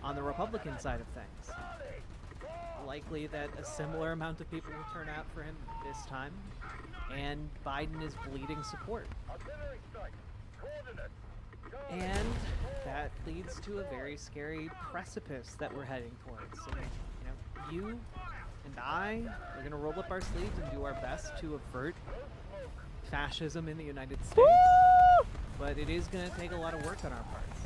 on the Republican side of things. Likely that a similar amount of people will turn out for him this time, and Biden is bleeding support. And that leads to a very scary precipice that we're heading towards. So, you and I are going to roll up our sleeves and do our best to avert fascism in the United States. Woo! But it is going to take a lot of work on our parts.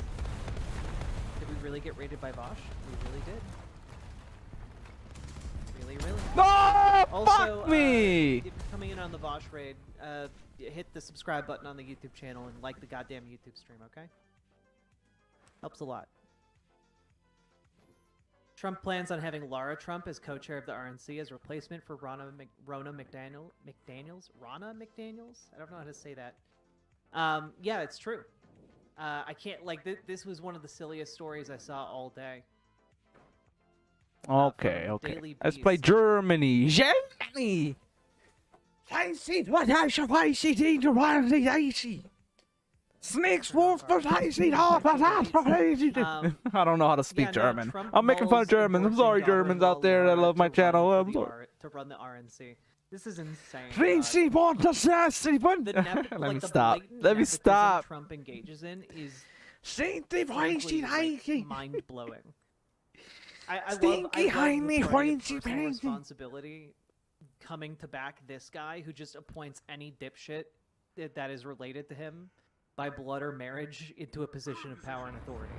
Did we really get raided by Vosh? We really did. Really? No! Also, Fuck me! If you're coming in on the Vosh raid, hit the subscribe button on the YouTube channel and like the goddamn YouTube stream, okay? Helps a lot. Trump plans on having Lara Trump as co-chair of the RNC as replacement for Ronna McDaniels? Ronna McDaniels? I don't know how to say that. Yeah, it's true. I can't, like, this was one of the silliest stories I saw all day. Okay. Let's play Germany. Snakes, wolves, I don't know how to speak German. I'm making fun of Germans. I'm sorry, Germans out there that love my channel. I'm sorry. To run the RNC. This is insane. Let me stop. Let me stop. Trump engages in is mind-blowing. I love the personal responsibility coming to back this guy who just appoints any dipshit that is related to him by blood or marriage into a position of power and authority.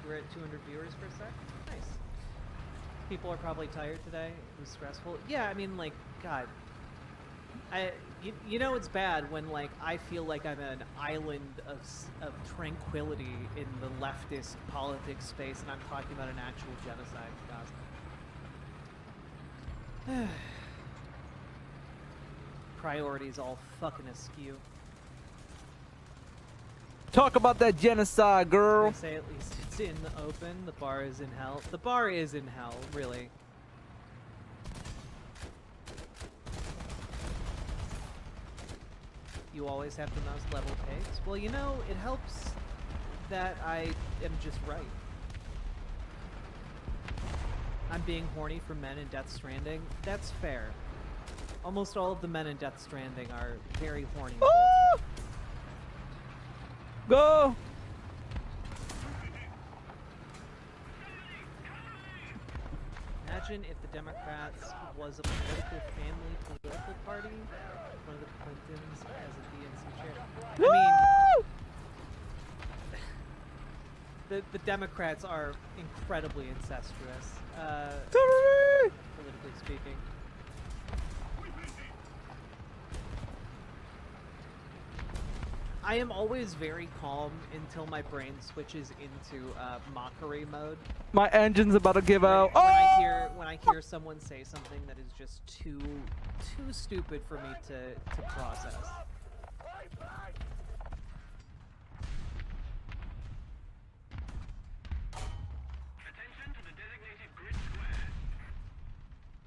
We're at 200 viewers for a sec. Nice. People are probably tired today. It was stressful. Yeah, I mean, like, God. You know it's bad when, like, I feel like I'm an island of tranquility in the leftist politics space and I'm talking about an actual genocide in Gaza. priorities all fucking askew. Talk about that genocide, girl. They say at least it's in the open. The bar is in hell. The bar is in hell, really. You always have the most level takes. Well, you know, it helps that I am just right. I'm being horny for men in Death Stranding. That's fair. Almost all of the men in Death Stranding are very horny. Go! Imagine if the Democrats was a political party, one of the Clintons as a DNC chair. I mean, the Democrats are incredibly incestuous, politically speaking. I am always very calm until my brain switches into mockery mode. My engine's about to give out. When I hear someone say something that is just too stupid for me to process.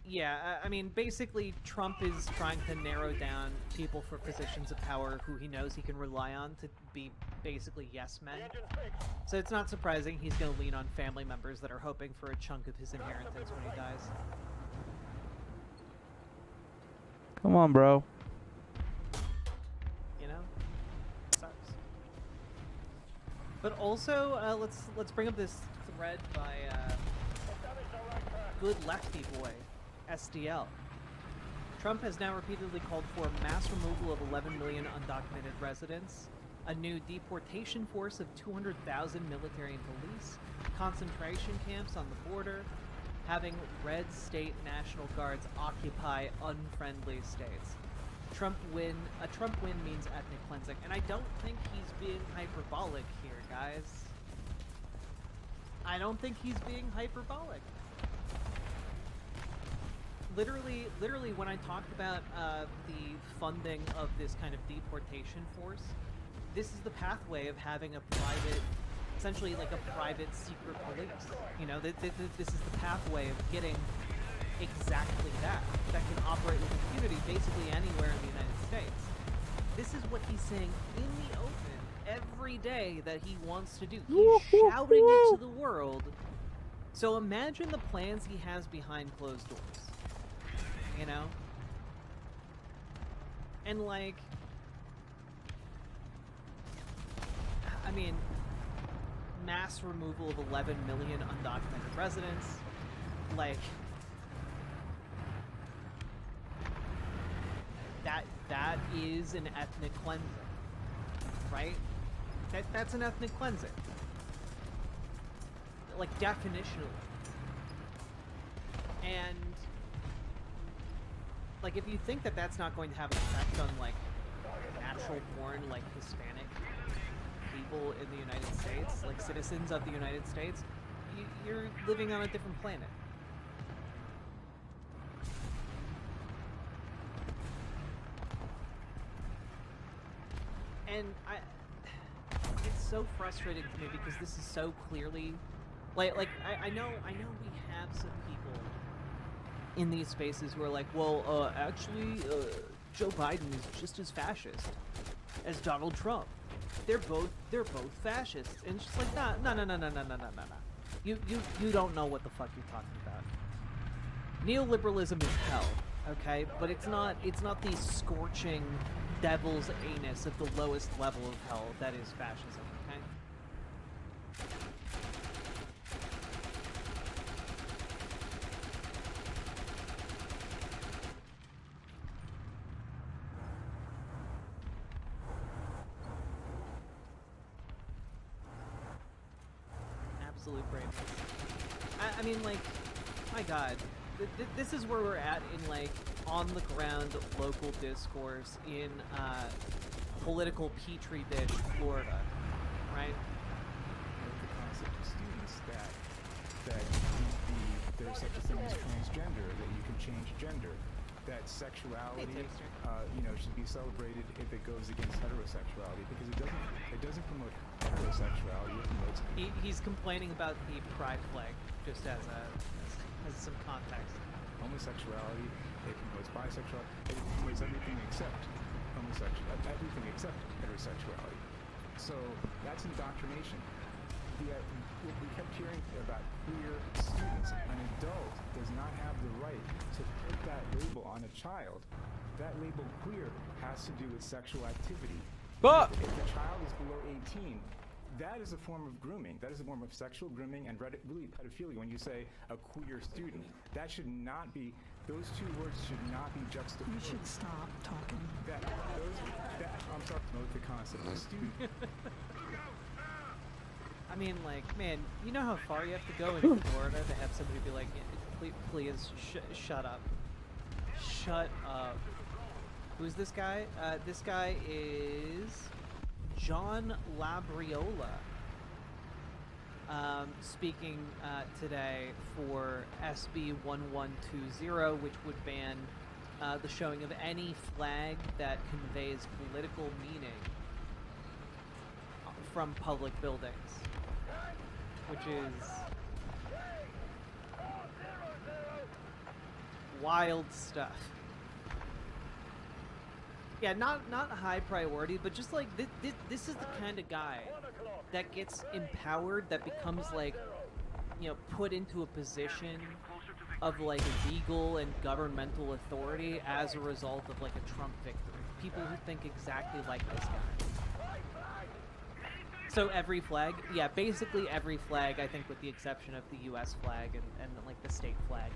Yeah, I mean, basically, Trump is trying to narrow down people for positions of power who he knows he can rely on to be basically yes men. So it's not surprising he's going to lean on family members that are hoping for a chunk of his inheritance when he dies. Come on, bro. You know? Sucks. But also, let's bring up this thread by good lefty boy. SDL. Trump has now repeatedly called for a mass removal of 11 million undocumented residents, a new deportation force of 200,000 military and police, concentration camps on the border, having red state National Guards occupy unfriendly states. A Trump win means ethnic cleansing, and I don't think he's being hyperbolic here, guys. I don't think he's being hyperbolic. Literally, when I talked about the funding of this kind of deportation force, this is the pathway of having a private, essentially like a private secret police. You know, this is the pathway of getting exactly that can operate with impunity basically anywhere in the United States. This is what he's saying in the open every day that he wants to do. He's shouting it to the world. So imagine the plans he has behind closed doors. You know? And like, I mean, mass removal of 11 million undocumented residents, like, that is an ethnic cleansing, right? That's an ethnic cleansing. Like, definitionally. And like, if you think that that's not going to have an effect on, like, natural born, like, Hispanic people in the United States, like, citizens of the United States, you're living on a different planet. And it's so frustrating to me because this is so clearly, like I know we have some people in these spaces who are like, well, actually, Joe Biden is just as fascist as Donald Trump. They're both fascists. And it's just like, no. You don't know what the fuck you're talking about. Neoliberalism is hell, okay? But it's not the scorching devil's anus of the lowest level of hell that is fascism, okay? Absolute brain. I mean, like, my God, this is where we're at in, like, on the ground local discourse in political petri dish Florida, right? The concept of students that there's such a thing as transgender, that you can change gender. that sexuality, should be celebrated if it goes against heterosexuality, because it doesn't promote heterosexuality. It promotes. He's complaining about the pride flag, just as some context. Homosexuality, it promotes bisexuality, it promotes everything except everything except heterosexuality. So that's indoctrination. We kept hearing about queer students. An adult does not have the right to put that label on a child. That label queer has to do with sexual activity. But if a child is below 18, that is a form of grooming. That is a form of sexual grooming and really pedophilia. When you say a queer student, that should not be. Those two words should not be juxtaposed. You should stop talking. I'm sorry. Promote the concept of student. I mean, like, man, you know how far you have to go in Florida to have somebody be like, please shut up. Shut up. Who's this guy? This guy is John Labriola. Speaking today for SB 1120, which would ban the showing of any flag that conveys political meaning from public buildings, which is wild stuff. Yeah, not high priority, but just like this is the kind of guy that gets empowered, that becomes like, put into a position of like legal and governmental authority as a result of like a Trump victory. People who think exactly like this guy. So every flag, yeah, basically every flag, I think, with the exception of the U.S. flag and like the state flag.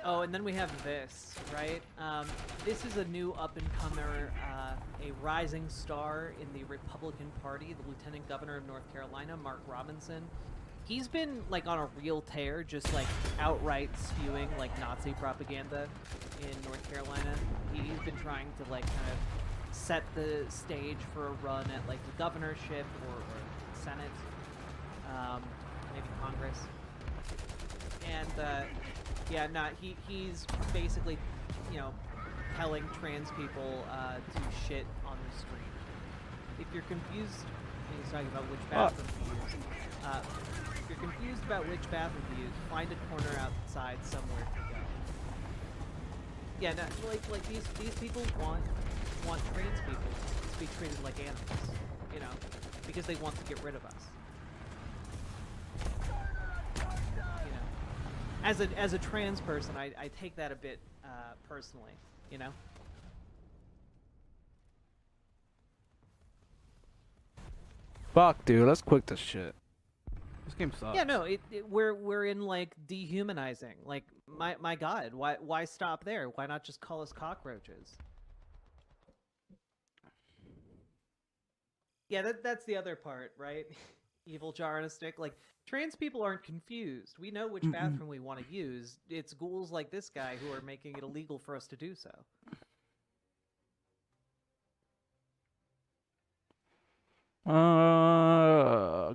Oh, and then we have this, right? This is a new up-and-comer, a rising star in the Republican Party, the Lieutenant Governor of North Carolina, Mark Robinson. He's been, like, on a real tear, just, like, outright spewing, like, Nazi propaganda in North Carolina. He's been trying to, like, kind of set the stage for a run at, like, the governorship or Senate, maybe Congress. And, yeah, he's basically, telling trans people to shit on the street. If you're confused, he's talking about which bathroom to use. If you're confused about which bathroom to use, find a corner outside somewhere to go. Yeah, no, like these people want trans people to be treated like animals, because they want to get rid of us. As a trans person, I take that a bit personally, Fuck, dude, let's quit this shit. This game sucks. Yeah, no, we're in like dehumanizing. Like, my God, why stop there? Why not just call us cockroaches? Yeah, that's the other part, right? Evil jar on a stick. Like, trans people aren't confused. We know which bathroom we want to use. It's ghouls like this guy who are making it illegal for us to do so.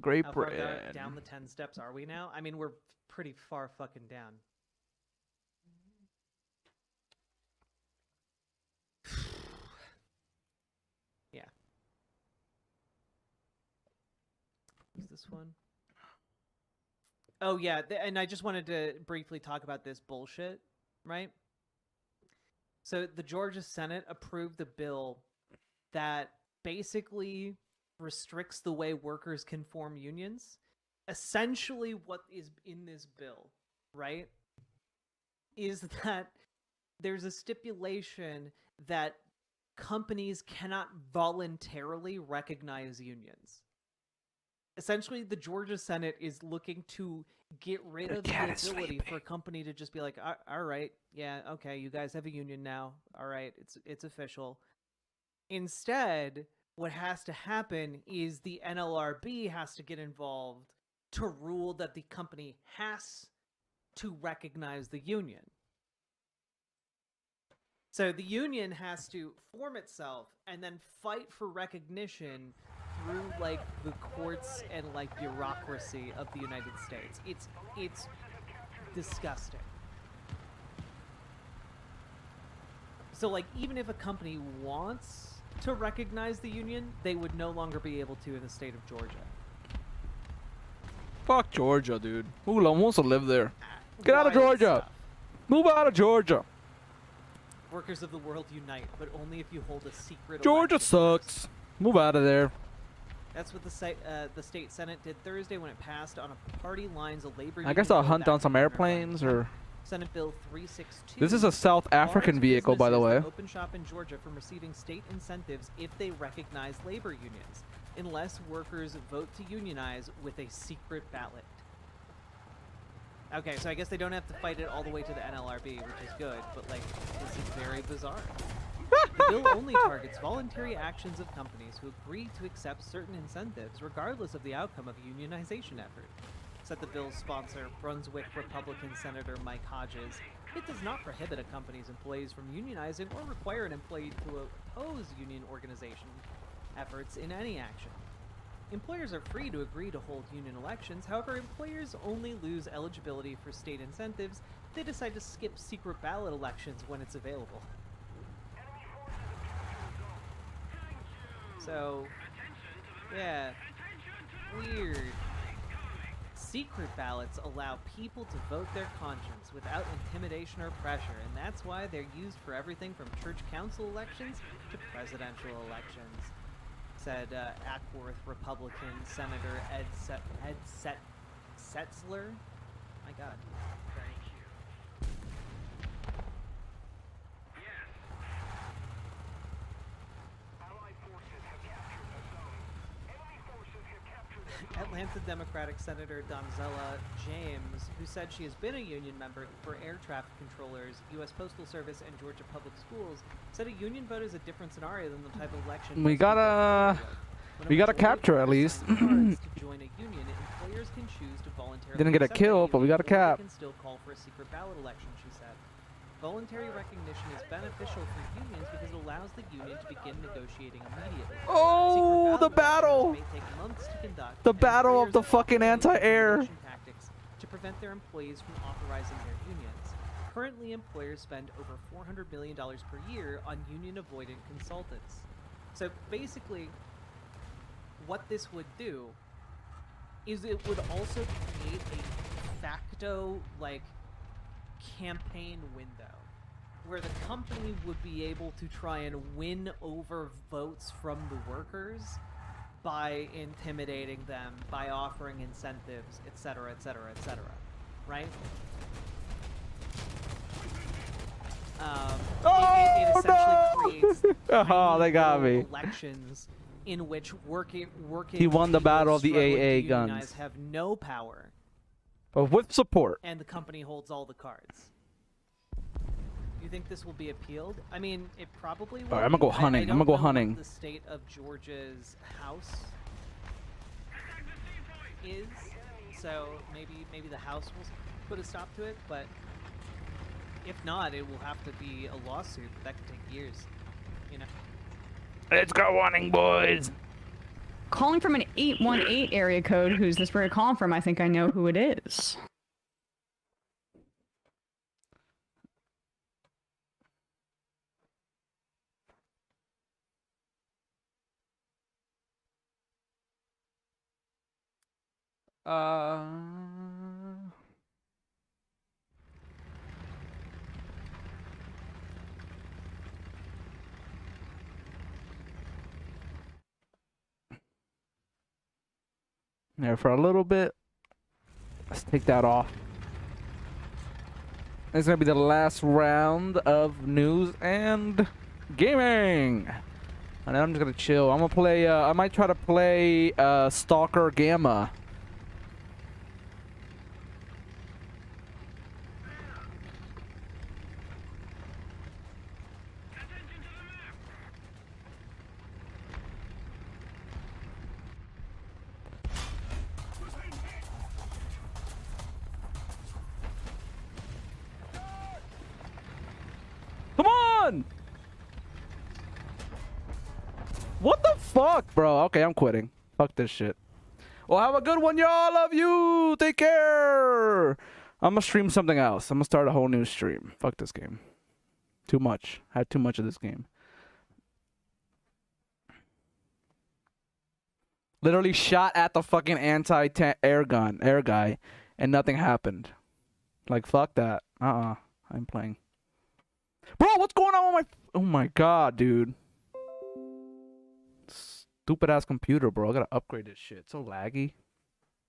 Great How far Britain. down the 10 steps are we now? I mean, we're pretty far fucking down. Yeah. Is this one? Oh, yeah, and I just wanted to briefly talk about this bullshit, right? So the Georgia Senate approved a bill that basically restricts the way workers can form unions. Essentially what is in this bill, right, is that there's a stipulation that companies cannot voluntarily recognize unions. Essentially, the Georgia Senate is looking to get rid of the ability for a company to just be like, all right, yeah, okay, you guys have a union now. All right, it's official. Instead, what has to happen is the NLRB has to get involved to rule that the company has to recognize the union. So the union has to form itself and then fight for recognition through like the courts and like bureaucracy of the United States. It's disgusting. So like even if a company wants to recognize the union, they would no longer be able to in the state of Georgia. Fuck Georgia, dude. Who wants to live there? Get out of Wild Georgia. stuff. Move out of Georgia. Workers of the world unite, but only if you hold a secret Georgia election. sucks. Move out of there. That's what the state senate did Thursday when it passed on a party lines a labor. I guess union I'll bill hunt back down some in airplanes or... Senate Bill 362. This is a South African bars vehicle, by the businesses way. that open shop in Georgia from receiving state incentives if they recognize labor unions, unless workers vote to unionize with a secret ballot. Okay, so I guess they don't have to fight it all the way to the NLRB, which is good, but like, this is very bizarre. The bill only targets voluntary actions of companies who agree to accept certain incentives regardless of the outcome of a unionization effort, said the bill's sponsor, Brunswick Republican Senator Mike Hodges. It does not prohibit a company's employees from unionizing or require an employee to oppose union organization efforts in any action. Employers are free to agree to hold union elections. However, employers only lose eligibility for state incentives if they decide to skip secret ballot elections when it's available. So, yeah, weird. Secret ballots allow people to vote their conscience without intimidation or pressure, and that's why they're used for everything from church council elections to presidential elections, said Ackworth Republican Senator Ed Setzler. My God. Atlanta Democratic Senator Donzella James, who said she has been a union member for air traffic controllers, U.S. Postal Service, and Georgia Public Schools, said a union vote is a different scenario than the type of election. We gotta capture at least. To join a union, employers can choose to voluntarily Didn't get a accept that kill, but we got a union, or they cap. can still call for a secret ballot election, she said. Voluntary recognition is beneficial for unions because it allows the union to begin negotiating immediately. Oh, the battle! May take months to conduct, The and battle of employers the often fucking use anti-air. intimidation tactics to prevent their employees from authorizing their unions. Currently, employers spend over $400 million per year on union-avoidant consultants. So basically, what this would do is it would also create a facto, like, campaign window where the company would be able to try and win over votes from the workers by intimidating them, by offering incentives, etc., etc., etc., right? It essentially creates They got me. elections in which working He won the people battle of the struggling to AA unionize guns. have no power, But with support. and the company holds all the cards. Do you think this will be appealed? I mean, it probably will. Alright, I'm gonna go hunting. I I'm gonna don't go know what hunting. the state of Georgia's House is, so maybe the House will put a stop to it, but if not, it will have to be a lawsuit. That could take years, you know. Let's go hunting, boys. Calling from an 818 area code. Who's this where you're calling from? I think I know who it is. There for a little bit. Let's take that off. It's gonna be the last round of news and gaming. And then I'm just gonna chill. I'm gonna play. I might try to play Stalker Gamma. Come on! on? What the fuck, bro? Okay, I'm quitting. Fuck this shit. Well, have a good one, y'all. Love you. Take care. I'm gonna stream something else. I'm gonna start a whole new stream. Fuck this game. Too much. Had too much of this game. Literally shot at the fucking anti-air guy, and nothing happened. Like, fuck that. I'm playing. Bro, what's going on with my... Oh my god, dude. Stupid ass computer, bro. I gotta upgrade this shit. It's so laggy.